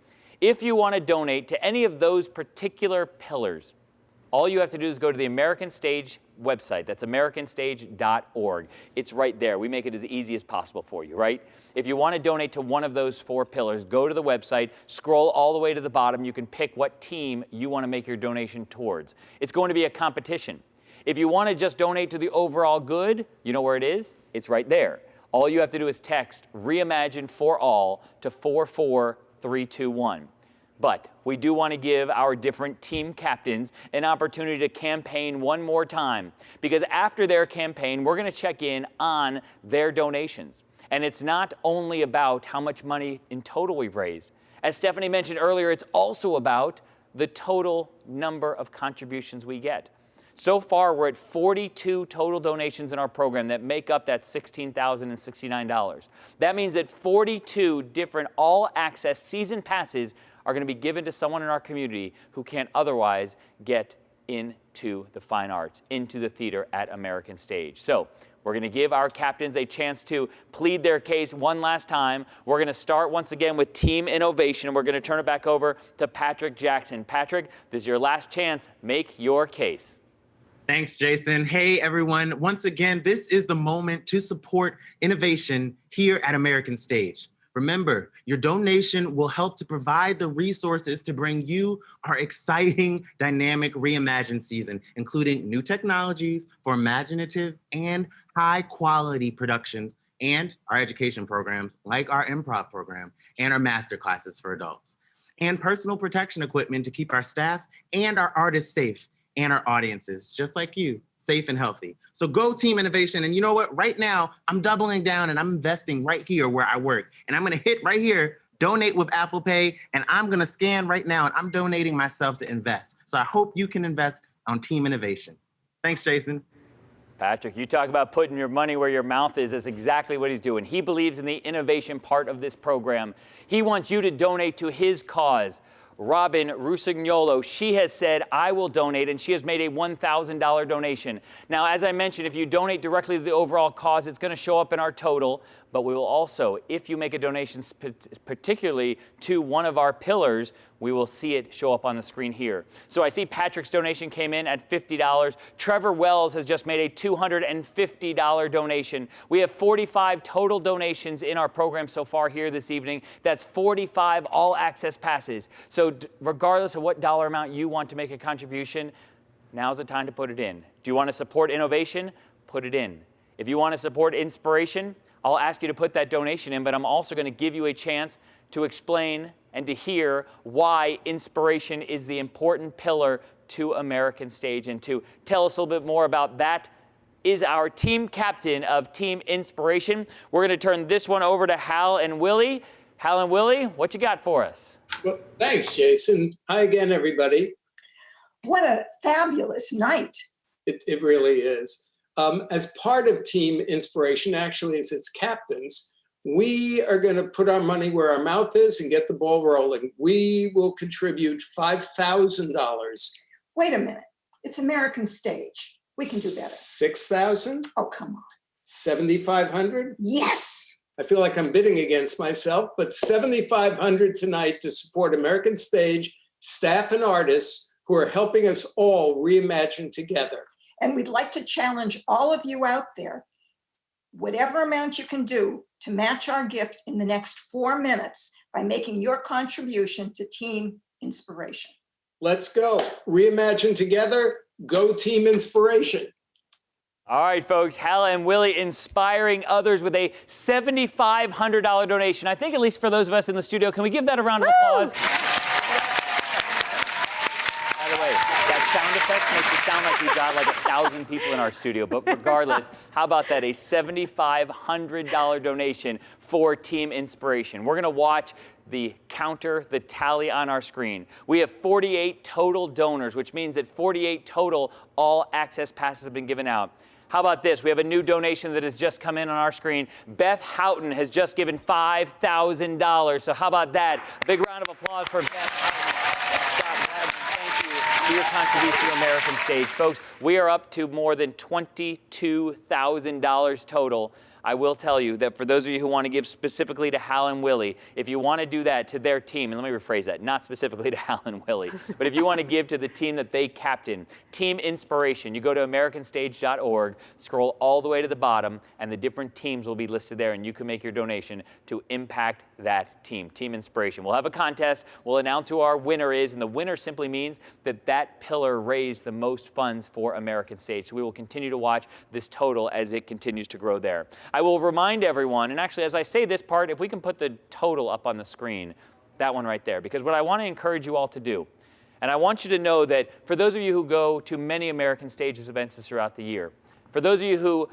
If you want to donate to any of those particular pillars, all you have to do is go to the American Stage website. That's americanstage.org. It's right there. We make it as easy as possible for you, right? If you want to donate to one of those 4 pillars, go to the website, scroll all the way to the bottom. You can pick what team you want to make your donation towards. It's going to be a competition. If you want to just donate to the overall good, you know where it is? It's right there. All you have to do is text Reimagine for All to 44321. But we do want to give our different team captains an opportunity to campaign one more time, because after their campaign, we're going to check in on their donations. And it's not only about how much money in total we've raised. As Stephanie mentioned earlier, it's also about the total number of contributions we get. So far, we're at 42 total donations in our program that make up that $16,069. That means that 42 different all-access season passes are going to be given to someone in our community who can't otherwise get into the fine arts, into the theater at American Stage. So We're going to give our captains a chance to plead their case one last time. We're going to start once again with Team Innovation, and we're going to turn it back over to Patrick Jackson. Patrick, this is your last chance. Make your case. Thanks, Jason. Hey, everyone. Once again, this is the moment to support innovation here at American Stage. Remember, your donation will help to provide the resources to bring you our exciting, dynamic Reimagine season, including new technologies for imaginative and high-quality productions, and our education programs like our improv program and our master classes for adults, and personal protection equipment to keep our staff and our artists safe, and our audiences, just like you, safe and healthy. So go Team Innovation. And you know what? Right now, I'm doubling down and I'm investing right here where I work. And I'm gonna hit right here, donate with Apple Pay, and I'm gonna scan right now and I'm donating myself to invest. So I hope you can invest on Team Innovation. Thanks, Jason. Patrick, you talk about putting your money where your mouth is. That's exactly what he's doing. He believes in the innovation part of this program. He wants you to donate to his cause. Robin Rusignolo, she has said, I will donate, and she has made a $1,000 donation. Now, as I mentioned, if you donate directly to the overall cause, it's going to show up in our total, but we will also, if you make a donation particularly to one of our pillars, we will see it show up on the screen here. So I see Patrick's donation came in at $50. Trevor Wells has just made a $250 donation. We have 45 total donations in our program so far here this evening. That's 45 all-access passes. So regardless of what dollar amount you want to make a contribution, now's the time to put it in. Do you want to support innovation? Put it in. If you want to support inspiration, I'll ask you to put that donation in, but I'm also going to give you a chance to explain and to hear why inspiration is the important pillar to American Stage. And to tell us a little bit more about that is our team captain of Team Inspiration. We're going to turn this one over to Hal and Willie. Hal and Willie, what you got for us? Well, thanks, Jason. Hi again, everybody. What a fabulous night. It really is. As part of Team Inspiration, actually as its captains, we are going to put our money where our mouth is and get the ball rolling. We will contribute $5,000. Wait a minute. It's American Stage. We can do better. 6,000? Oh, come on. 7,500? Yes. I feel like I'm bidding against myself, but 7,500 tonight to support American Stage, staff and artists who are helping us all reimagine together. And we'd like to challenge all of you out there, whatever amount you can do to match our gift in the next 4 minutes by making your contribution to Team Inspiration. Let's go. Reimagine together. Go Team Inspiration. All right, folks, Hal and Willie inspiring others with a $7,500 donation. I think at least for those of us in the studio, can we give that a round of applause? By the way, that sound effect makes it sound like we've got like 1,000 people in our studio. But regardless, how about that? A $7,500 donation for Team Inspiration. We're going to watch the counter, the tally on our screen. We have 48 total donors, which means that 48 total all-access passes have been given out. How about this? We have a new donation that has just come in on our screen. Beth Houghton has just given $5,000. So how about that? Big round of applause for Beth Houghton. Thank you for your contribution to American Stage. Folks, we are up to more than $22,000 total. I will tell you that for those of you who want to give specifically to Hal and Willie, if you want to do that to their team, and let me rephrase that, not specifically to Hal and Willie, but if you want to give to the team that they captain, Team Inspiration, you go to americanstage.org, scroll all the way to the bottom, and the different teams will be listed there, and you can make your donation to impact that team, Team Inspiration. We'll have a contest. We'll announce who our winner is, and the winner simply means that that pillar raised the most funds for American Stage. So we will continue to watch this total as it continues to grow there. I will remind everyone, and actually as I say this part, if we can put the total up on the screen, that one right there, because what I want to encourage you all to do, and I want you to know that for those of you who go to many American Stages events throughout the year, for those of you who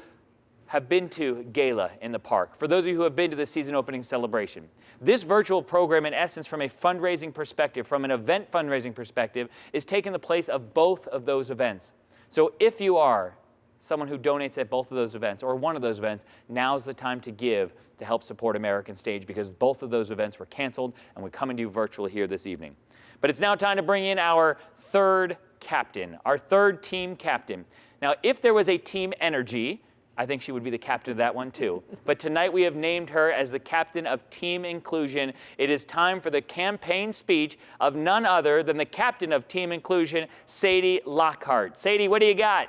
have been to Gala in the park, for those of you who have been to the season opening celebration, this virtual program, in essence, from a fundraising perspective, from an event fundraising perspective, is taking the place of both of those events. So if you are someone who donates at both of those events or one of those events, now's the time to give to help support American Stage, because both of those events were canceled and we're coming to you virtually here this evening. But it's now time to bring in our third captain, our third team captain. Now, if there was a team energy, I think she would be the captain of that one too. But tonight we have named her as the captain of Team Inclusion. It is time for the campaign speech of none other than the captain of Team Inclusion, Sadie Lockhart. Sadie, what do you got?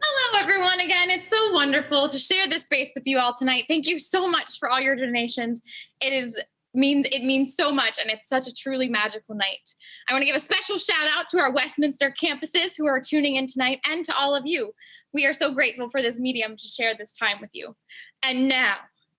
Hello, everyone. Again, it's so wonderful to share this space with you all tonight. Thank you so much for all your donations. It means so much, and it's such a truly magical night. I want to give a special shout out to our Westminster campuses who are tuning in tonight, and to all of you. We are so grateful for this medium to share this time with you. And now,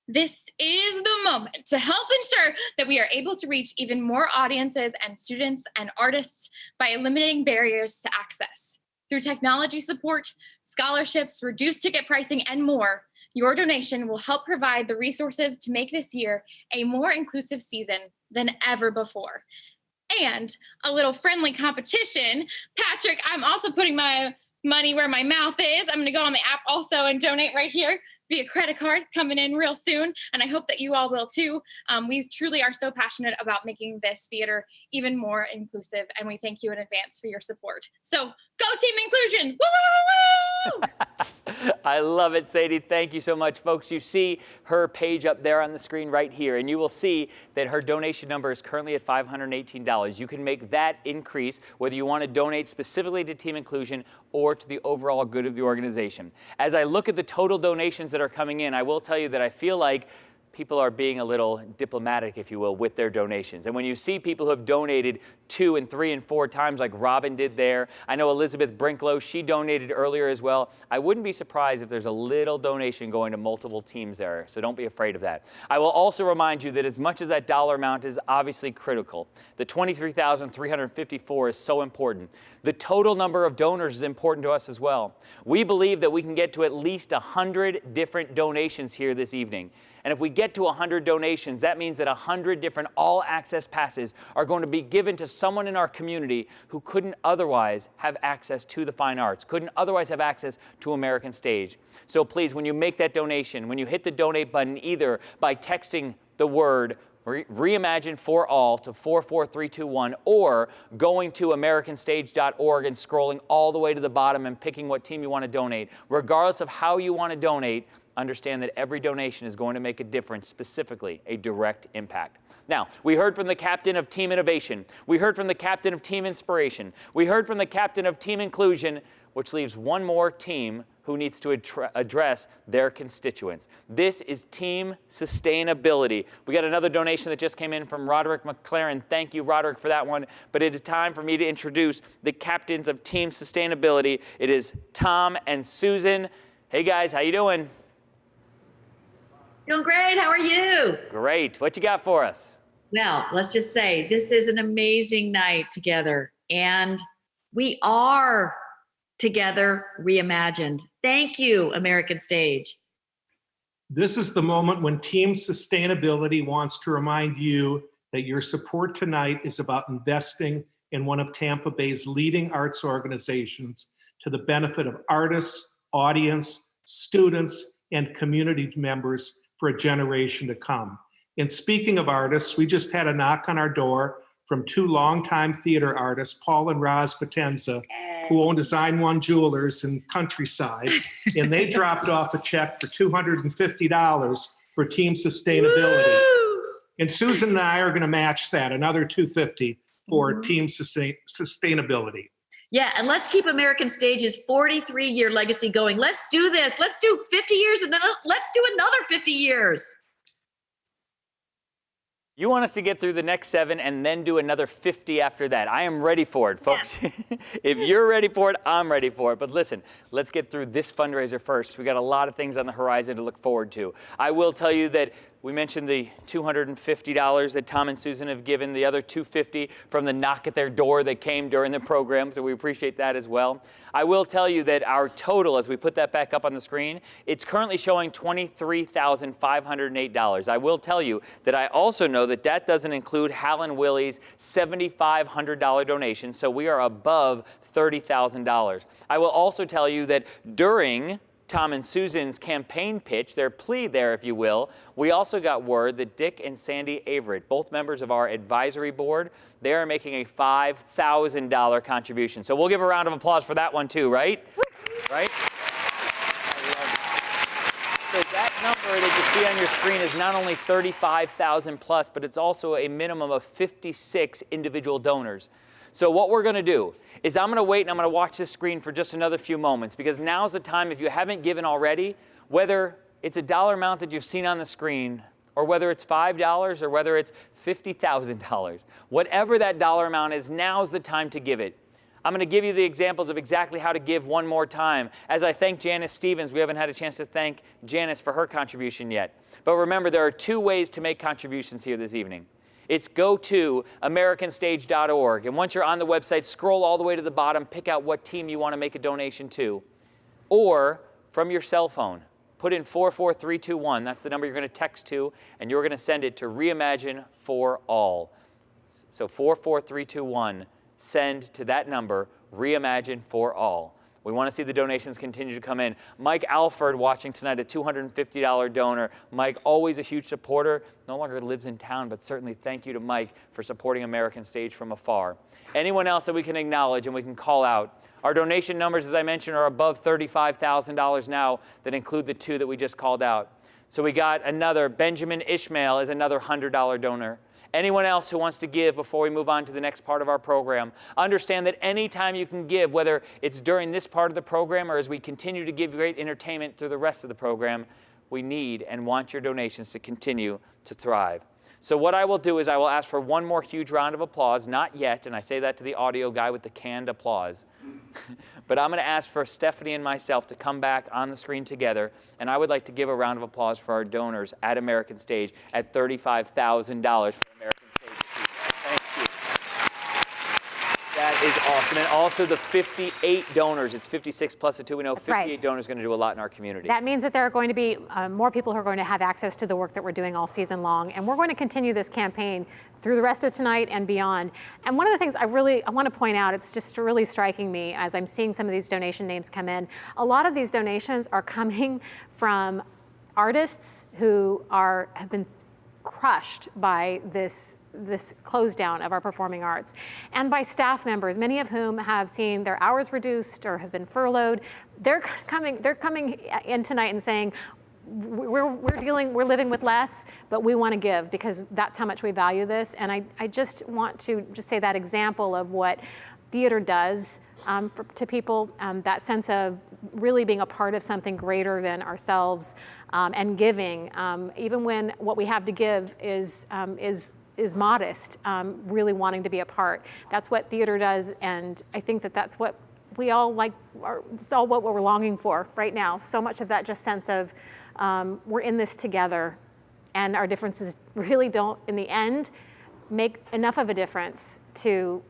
this is the moment to help ensure that we are able to reach even more audiences and students and artists by eliminating barriers to access. Through technology support, scholarships, reduced ticket pricing, and more, your donation will help provide the resources to make this year a more inclusive season than ever before. And a little friendly competition. Patrick, I'm also putting my money where my mouth is. I'm going to go on the app also and donate right here via credit card. It's coming in real soon, and I hope that you all will too. We truly are so passionate about making this theater even more inclusive, and we thank you in advance for your support. So go Team Inclusion! Woo! I love it, Sadie. Thank you so much, folks. You see her page up there on the screen right here, and you will see that her donation number is currently at $518. You can make that increase whether you want to donate specifically to Team Inclusion or to the overall good of the organization. As I look at the total donations that are coming in, I will tell you that I feel like people are being a little diplomatic, if you will, with their donations. And when you see people who have donated 2 and 3 and 4 times like Robin did there, I know Elizabeth Brinklow, she donated earlier as well. I wouldn't be surprised if there's a little donation going to multiple teams there, so don't be afraid of that. I will also remind you that as much as that dollar amount is obviously critical, the $23,354 is so important. The total number of donors is important to us as well. We believe that we can get to at least 100 different donations here this evening. And if we get to 100 donations, that means that 100 different all-access passes are going to be given to someone in our community who couldn't otherwise have access to the fine arts, couldn't otherwise have access to American Stage. So please, when you make that donation, when you hit the donate button, either by texting the word Reimagine for All to 44321 or going to americanstage.org and scrolling all the way to the bottom and picking what team you want to donate. Regardless of how you want to donate, understand that every donation is going to make a difference, specifically a direct impact. Now, we heard from the captain of Team Innovation. We heard from the captain of Team Inspiration. We heard from the captain of Team Inclusion, which leaves one more team who needs to address their constituents. This is Team Sustainability. We got another donation that just came in from Roderick McLaren. Thank you, Roderick, for that one. But it is time for me to introduce the captains of Team Sustainability. It is Tom and Susan. Hey, guys, how you doing? Doing great. How are you? Great. What you got for us? Well, let's just say this is an amazing night together, and we are together reimagined. Thank you, American Stage. This is the moment when Team Sustainability wants to remind you that your support tonight is about investing in one of Tampa Bay's leading arts organizations to the benefit of artists, audience, students, and community members for a generation to come. And speaking of artists, we just had a knock on our door from 2 longtime theater artists, Paul and Roz Potenza, who own Design One Jewelers in Countryside, and they dropped off a check for $250 for Team Sustainability. Woo! And Susan and I are going to match that, another $250 for Team Sustainability. Yeah, and let's keep American Stage's 43-year legacy going. Let's do this. Let's do 50 years, and then let's do another 50 years. You want us to get through the next 7 and then do another 50 after that. I am ready for it, folks. Yeah. If you're ready for it, I'm ready for it. But listen, let's get through this fundraiser first. We got a lot of things on the horizon to look forward to. I will tell you that we mentioned the $250 that Tom and Susan have given, the other $250 from the knock at their door that came during the program, so we appreciate that as well. I will tell you that our total, as we put that back up on the screen, it's currently showing $23,508. I will tell you that I also know that that doesn't include Hal and Willie's $7,500 donation, so we are above $30,000. I will also tell you that during Tom and Susan's campaign pitch, their plea there, if you will, we also got word that Dick and Sandy Averett, both members of our advisory board, they are making a $5,000 contribution. So we'll give a round of applause for that one too, right? Right? number that you see on your screen is not only 35,000 plus, but it's also a minimum of 56 individual donors. So what we're going to do is I'm going to wait and I'm going to watch this screen for just another few moments, because now's the time, if you haven't given already, whether it's a dollar amount that you've seen on the screen, or whether it's $5 or whether it's $50,000, whatever that dollar amount is, now's the time to give it. I'm going to give you the examples of exactly how to give one more time. As I thank Janice Stevens, we haven't had a chance to thank Janice for her contribution yet. But remember, there are two ways to make contributions here this evening. It's go to americanstage.org. And once you're on the website, scroll all the way to the bottom, pick out what team you want to make a donation to. Or from your cell phone, put in 44321. That's the number you're going to text to, and you're going to send it to Reimagine for All. So 44321. Send to that number, Reimagine for All. We want to see the donations continue to come in. Mike Alford watching tonight, a $250 donor. Mike, always a huge supporter, no longer lives in town, but certainly thank you to Mike for supporting American Stage from afar. Anyone else that we can acknowledge and we can call out? Our donation numbers, as I mentioned, are above $35,000 now that include the two that we just called out. So we got another, Benjamin Ishmael is another $100 donor. Anyone else who wants to give before we move on to the next part of our program, understand that any time you can give, whether it's during this part of the program or as we continue to give great entertainment through the rest of the program, we need and want your donations to continue to thrive. So what I will do is I will ask for one more huge round of applause, not yet, and I say that to the audio guy with the canned applause, but I'm going to ask for Stephanie and myself to come back on the screen together, and I would like to give a round of applause for our donors at American Stage at $35,000 for American Stage this evening. Thank you. That is awesome. And also the 58 donors. It's 56 plus the two. We know 58 donors are going to do a lot in our community. That means that there are going to be more people who are going to have access to the work that we're doing all season long. And we're going to continue this campaign through the rest of tonight and beyond. And one of the things I want to point out, it's just really striking me as I'm seeing some of these donation names come in. A lot of these donations are coming from artists who have been crushed by this close down of our performing arts, and by staff members, many of whom have seen their hours reduced or have been furloughed. They're coming in tonight and saying, we're living with less, but we want to give because that's how much we value this. And I just want to say that example of what theater does to people, that sense of really being a part of something greater than ourselves, and giving, even when what we have to give is modest, really wanting to be a part. That's what theater does, and I think that that's what we all like. It's all what we're longing for right now. So much of that just sense of we're in this together, and our differences really don't, in the end, make enough of a difference to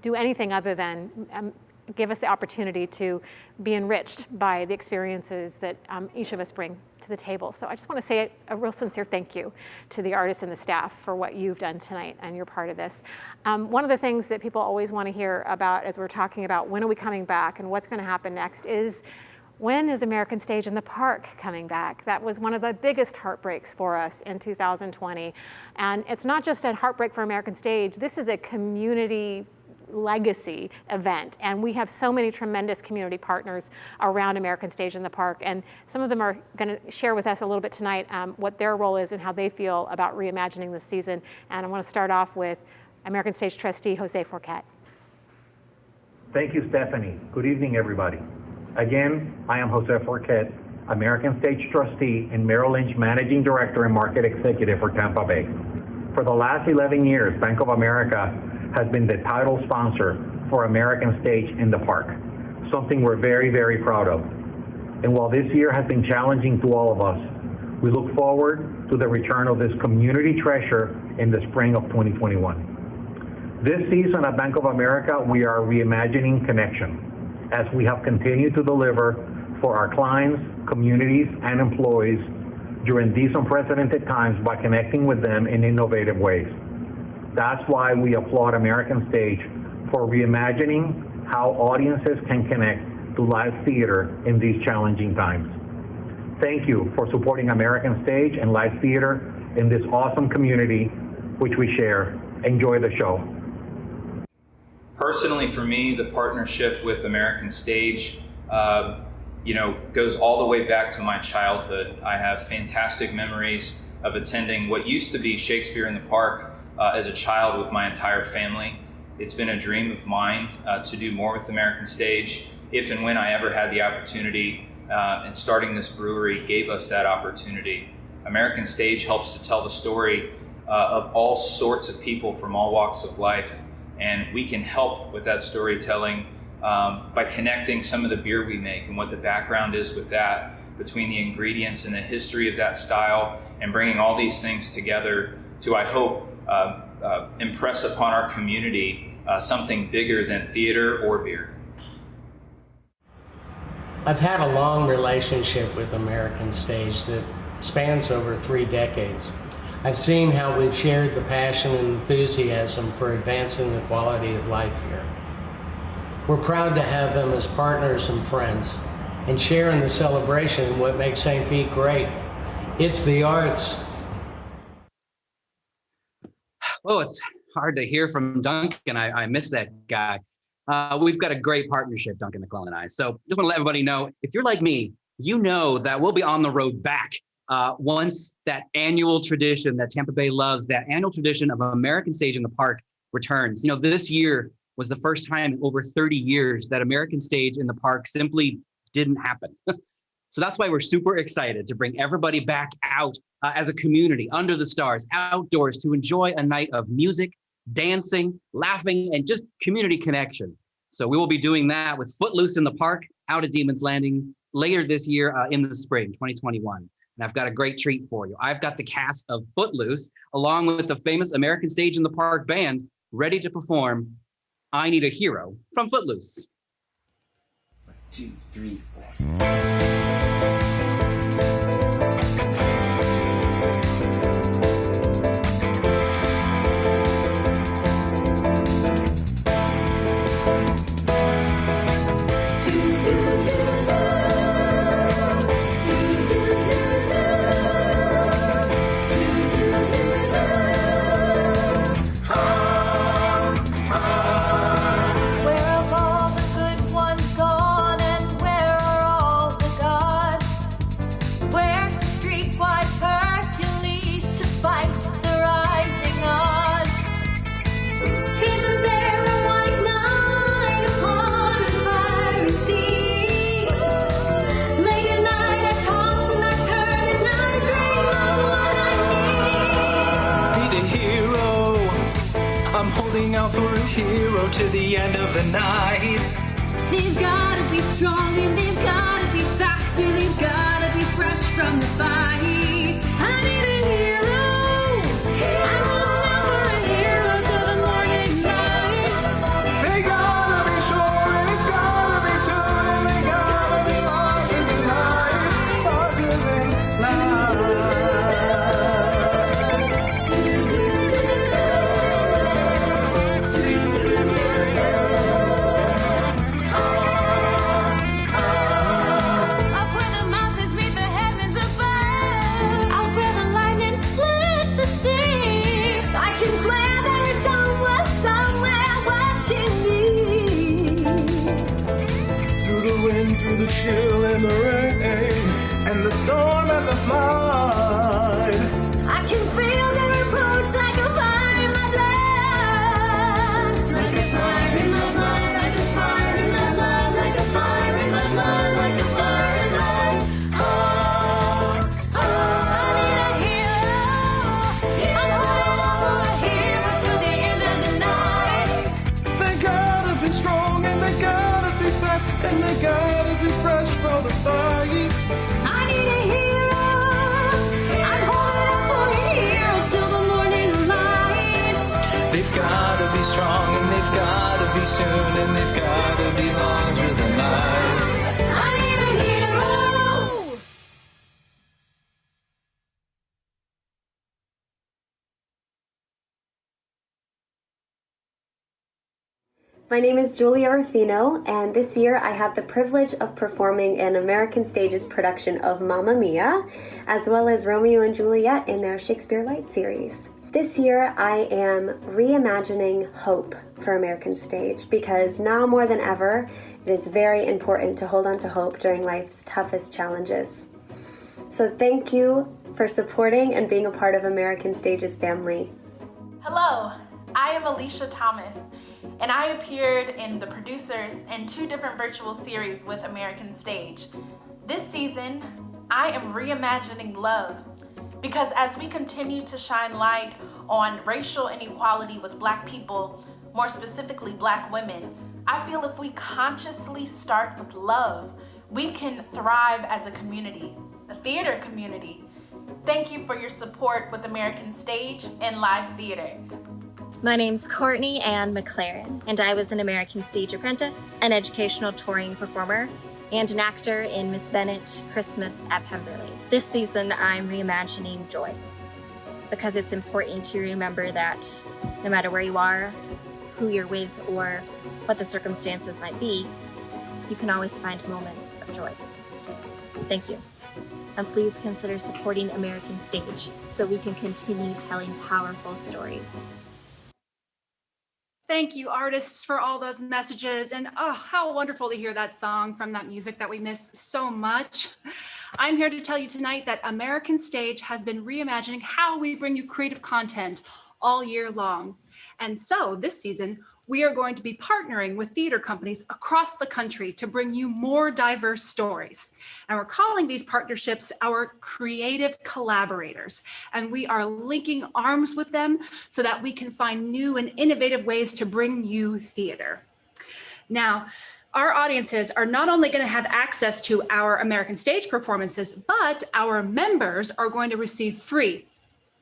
do anything other than give us the opportunity to be enriched by the experiences that each of us bring to the table. So I just want to say a real sincere thank you to the artists and the staff for what you've done tonight, and you're part of this. One of the things that people always want to hear about as we're talking about when are we coming back and what's going to happen next is, when is American Stage in the Park coming back? That was one of the biggest heartbreaks for us in 2020. And it's not just a heartbreak for American Stage, this is a community legacy event, and we have so many tremendous community partners around American Stage in the Park, and some of them are going to share with us a little bit tonight what their role is and how they feel about reimagining this season. And I want to start off with American Stage trustee Jose Forquet. Thank you, Stephanie. Good evening, everybody. Again, I am Jose Forquet, American Stage trustee and Merrill Lynch managing director and market executive for Tampa Bay. For the last 11 years, Bank of America has been the title sponsor for American Stage in the Park, something we're very, very proud of. And while this year has been challenging to all of us, we look forward to the return of this community treasure in the spring of 2021. This season at Bank of America, we are reimagining connection as we have continued to deliver for our clients, communities, and employees during these unprecedented times by connecting with them in innovative ways. That's why we applaud American Stage for reimagining how audiences can connect to live theater in these challenging times. Thank you for supporting American Stage and live theater in this awesome community which we share. Enjoy the show. Personally, for me, the partnership with American Stage goes all the way back to my childhood. I have fantastic memories of attending what used to be Shakespeare in the Park as a child with my entire family. It's been a dream of mine to do more with American Stage if and when I ever had the opportunity, and starting this brewery gave us that opportunity. American Stage helps to tell the story of all sorts of people from all walks of life, and we can help with that storytelling by connecting some of the beer we make and what the background is with that, between the ingredients and the history of that style, and bringing all these things together to, I hope, impress upon our community something bigger than theater or beer. I've had a long relationship with American Stage that spans over 3 decades. I've seen how we've shared the passion and enthusiasm for advancing the quality of life here. We're proud to have them as partners and friends, and share in the celebration and what makes St. Pete great. It's the arts. Oh, it's hard to hear from Duncan. I miss that guy. We've got a great partnership, Duncan McClellan and I. So just want to let everybody know, if you're like me, you know that we'll be on the road back once that annual tradition that Tampa Bay loves, that annual tradition of American Stage in the Park returns. This year was the first time in over 30 years that American Stage in the Park simply didn't happen. So that's why we're super excited to bring everybody back out as a community, under the stars, outdoors, to enjoy a night of music, dancing, laughing, and just community connection. So we will be doing that with Footloose in the Park out at Demon's Landing later this year in the spring, 2021. And I've got a great treat for you. I've got the cast of Footloose, along with the famous American Stage in the Park band, ready to perform I Need a Hero from Footloose. 1, 2, 3, 4. Out for a hero to the end of the night. They've gotta be strong and they've gotta be fast, and they've gotta be fresh from the fight. I need a hero. I'm holding out for a hero till the morning light. They gotta be sure and it's gotta be soon, and they gotta be larger than life, larger than through the chill and the rain, and the storm and the flood. I can feel the reproach like a fire in my blood. Like a fire in my blood, like a fire in my blood, like a fire in my blood, like a fire in my blood. I need a hero. I'm holding on for a hero till the end of the night. They gotta be strong and they gotta be fast, and they gotta be fresh for the fight. I need a hero. I'm holding out for a hero till the morning light. They've gotta be strong and they've gotta be soon, and they've gotta be larger than life. I need a hero. My name is Julia Ruffino, and this year I had the privilege of performing in American Stage's production of Mamma Mia, as well as Romeo and Juliet in their Shakespeare Light series. This year, I am reimagining hope for American Stage because now more than ever, it is very important to hold on to hope during life's toughest challenges. So thank you for supporting and being a part of American Stage's family. Hello, I am Alicia Thomas, and I appeared in The Producers and 2 different virtual series with American Stage. This season, I am reimagining love, because as we continue to shine light on racial inequality with Black people, more specifically Black women, I feel if we consciously start with love, we can thrive as a community, a theater community. Thank you for your support with American Stage and live theater. My name's Courtney Ann McLaren, and I was an American Stage apprentice, an educational touring performer, and an actor in Miss Bennet, Christmas at Pemberley. This season, I'm reimagining joy, because it's important to remember that no matter where you are, who you're with, or what the circumstances might be, you can always find moments of joy. Thank you. And please consider supporting American Stage so we can continue telling powerful stories. Thank you, artists, for all those messages. And oh, how wonderful to hear that song from that music that we miss so much. I'm here to tell you tonight that American Stage has been reimagining how we bring you creative content all year long. And so this season, we are going to be partnering with theater companies across the country to bring you more diverse stories. And we're calling these partnerships our creative collaborators. And we are linking arms with them so that we can find new and innovative ways to bring you theater. Now, our audiences are not only going to have access to our American Stage performances, but our members are going to receive free,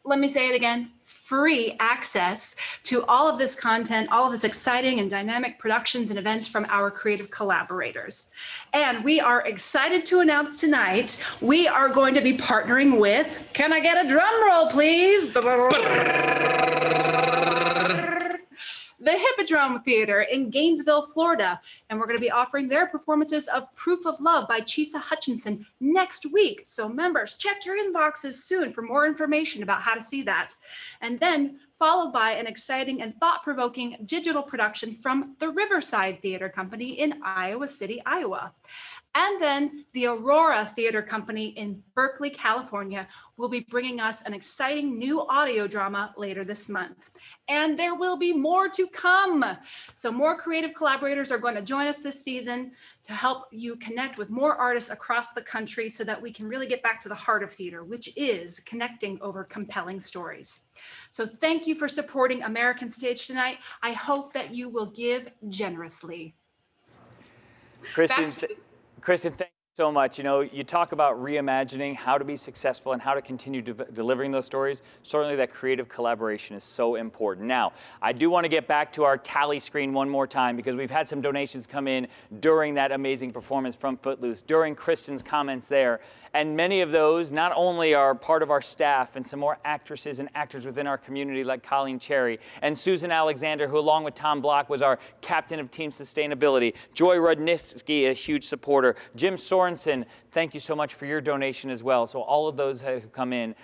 let me say it again, free access to all of this content, all of this exciting and dynamic productions and events from our creative collaborators. And we are excited to announce tonight, we are going to be partnering with, can I get a drum roll, please? The Hippodrome Theater in Gainesville, Florida. And we're going to be offering their performances of Proof of Love by Chisa Hutchinson next week. So members, check your inboxes soon for more information about how to see that. And then followed by an exciting and thought-provoking digital production from the Riverside Theater Company in Iowa City, Iowa. And then the Aurora Theater Company in Berkeley, California will be bringing us an exciting new audio drama later this month. And there will be more to come. So more creative collaborators are going to join us this season to help you connect with more artists across the country so that we can really get back to the heart of theater, which is connecting over compelling stories. So thank you for supporting American Stage tonight. I hope that you will give generously. Kristen, thank you so much. You know, you talk about reimagining how to be successful and how to continue delivering those stories. Certainly that creative collaboration is so important. Now, I do want to get back to our tally screen one more time because we've had some donations come in during that amazing performance from Footloose, during Kristen's comments there. And many of those not only are part of our staff and some more actresses and actors within our community like Colleen Cherry and Susan Alexander, who along with Tom Block was our captain of team sustainability. Joy Rudnitsky, a huge supporter. Jim Sorensen, thank you so much for your donation as well. So all of those have come in.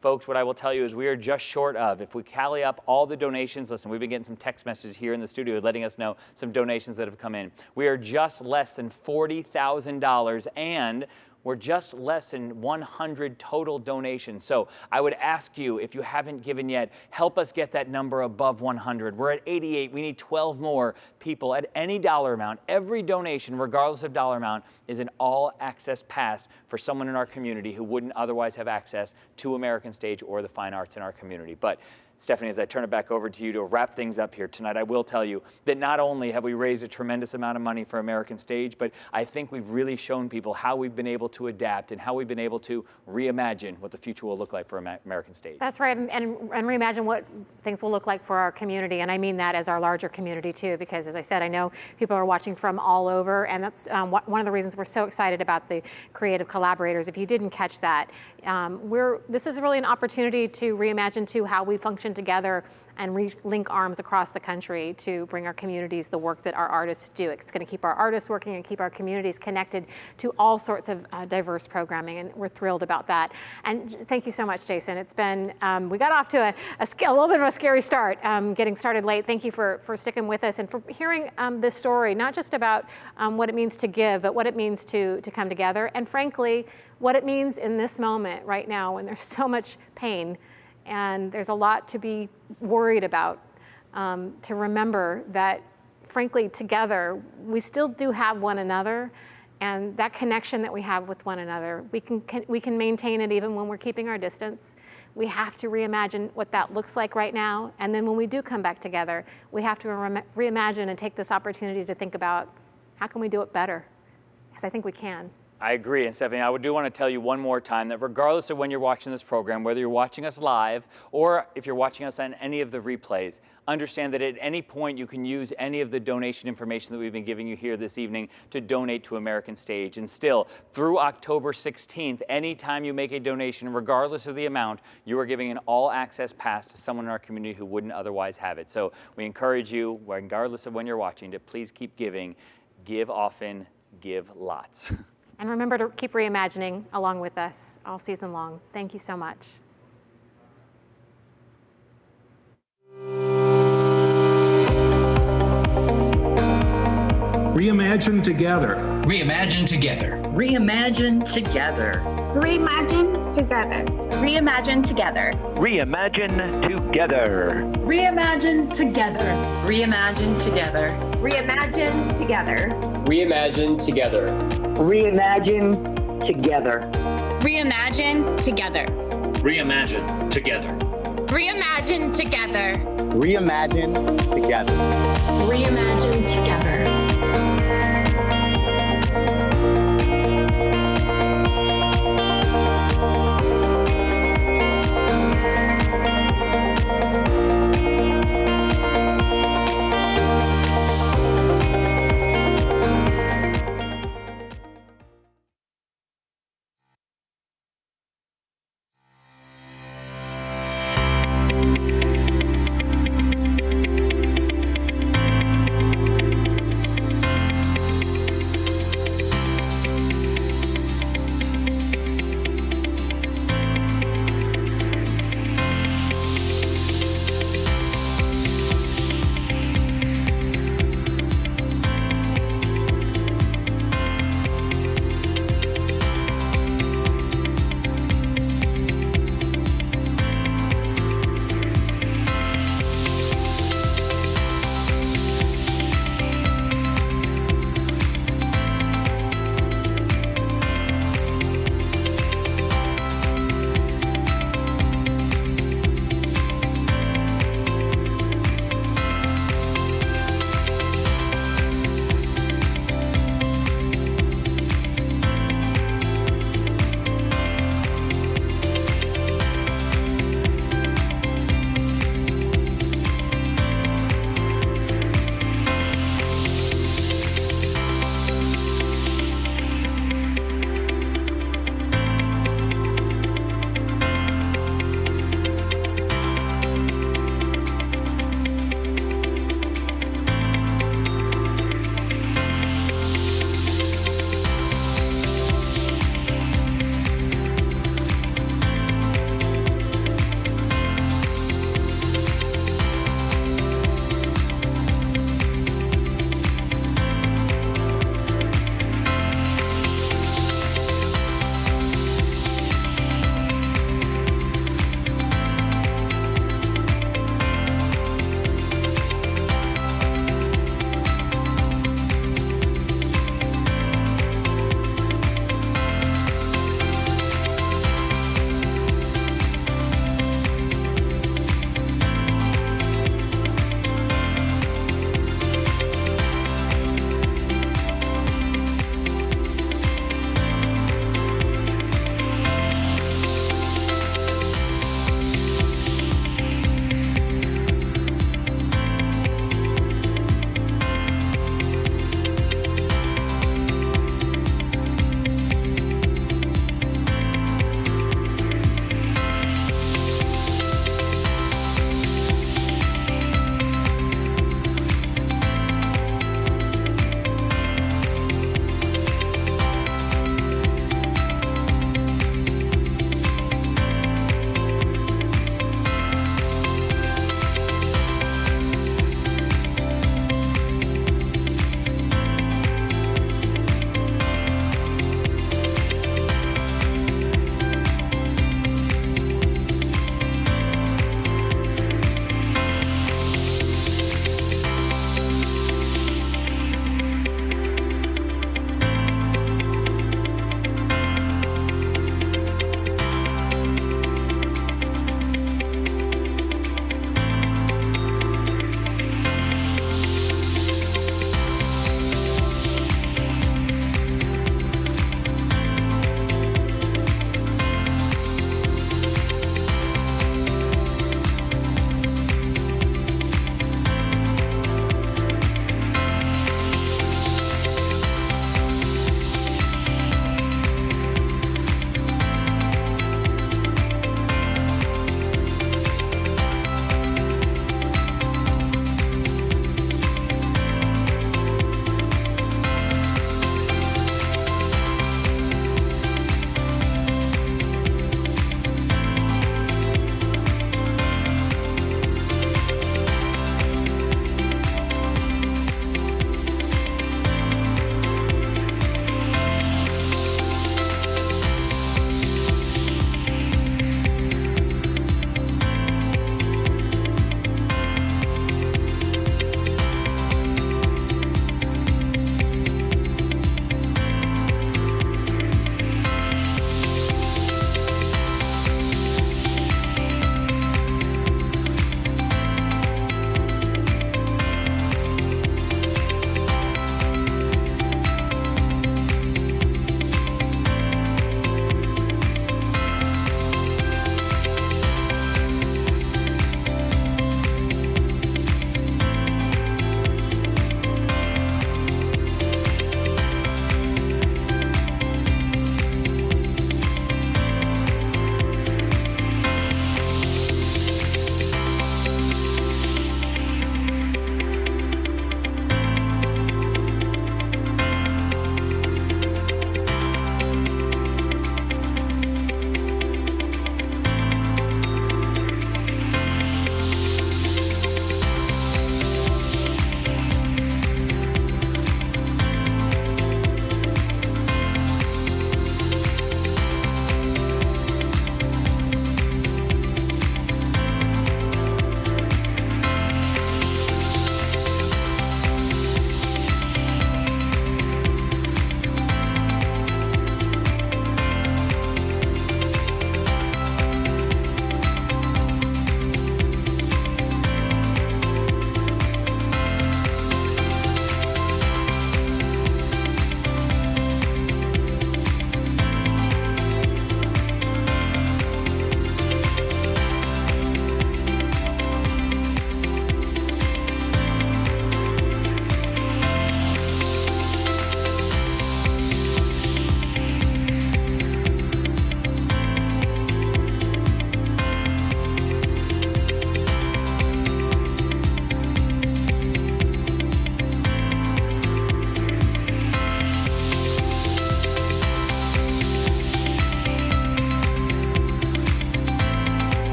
Folks, what I will tell you is we are just short of, if we tally up all the donations, listen, we've been getting some text messages here in the studio letting us know some donations that have come in. We are just less than $40,000 and we're just less than 100 total donations. So I would ask you, if you haven't given yet, help us get that number above 100. We're at 88. We need 12 more people at any dollar amount. Every donation, regardless of dollar amount, is an all-access pass for someone in our community who wouldn't otherwise have access to American Stage or the fine arts in our community. But Stephanie, as I turn it back over to you to wrap things up here tonight, I will tell you that not only have we raised a tremendous amount of money for American Stage, but I think we've really shown people how we've been able to adapt and how we've been able to reimagine what the future will look like for American Stage. That's right, and reimagine what things will look like for our community, and I mean that as our larger community too, because as I said, I know people are watching from all over, and that's one of the reasons we're so excited about the creative collaborators. If you didn't catch that, this is really an opportunity to reimagine too how we function connection together and link arms across the country to bring our communities the work that our artists do. It's going to keep our artists working and keep our communities connected to all sorts of diverse programming, and we're thrilled about that. And thank you so much, Jason. It's been, we got off to a little bit of a scary start, getting started late. Thank you for sticking with us and for hearing this story, not just about what it means to give, but what it means to come together, and frankly, what it means in this moment right now when there's so much pain and there's a lot to be worried about, to remember that, frankly, together, we still do have one another, and that connection that we have with one another, we can maintain it even when we're keeping our distance. We have to reimagine what that looks like right now, and then when we do come back together, we have to reimagine and take this opportunity to think about how can we do it better, because I think we can. I agree. And Stephanie, I do want to tell you one more time that regardless of when you're watching this program, whether you're watching us live or if you're watching us on any of the replays, understand that at any point you can use any of the donation information that we've been giving you here this evening to donate to American Stage. And still, through October 16th, anytime you make a donation, regardless of the amount, you are giving an all-access pass to someone in our community who wouldn't otherwise have it. So we encourage you, regardless of when you're watching, to please keep giving. Give often, give lots. And remember to keep reimagining along with us all season long. Thank you so much. Reimagine together. Reimagine together. Reimagine together. Reimagine together. Reimagine together. Reimagine together. Reimagine together. Reimagine together. Reimagine together. Reimagine together. Reimagine together. Reimagine together. Reimagine together. Reimagine together. Reimagine together. Reimagine together.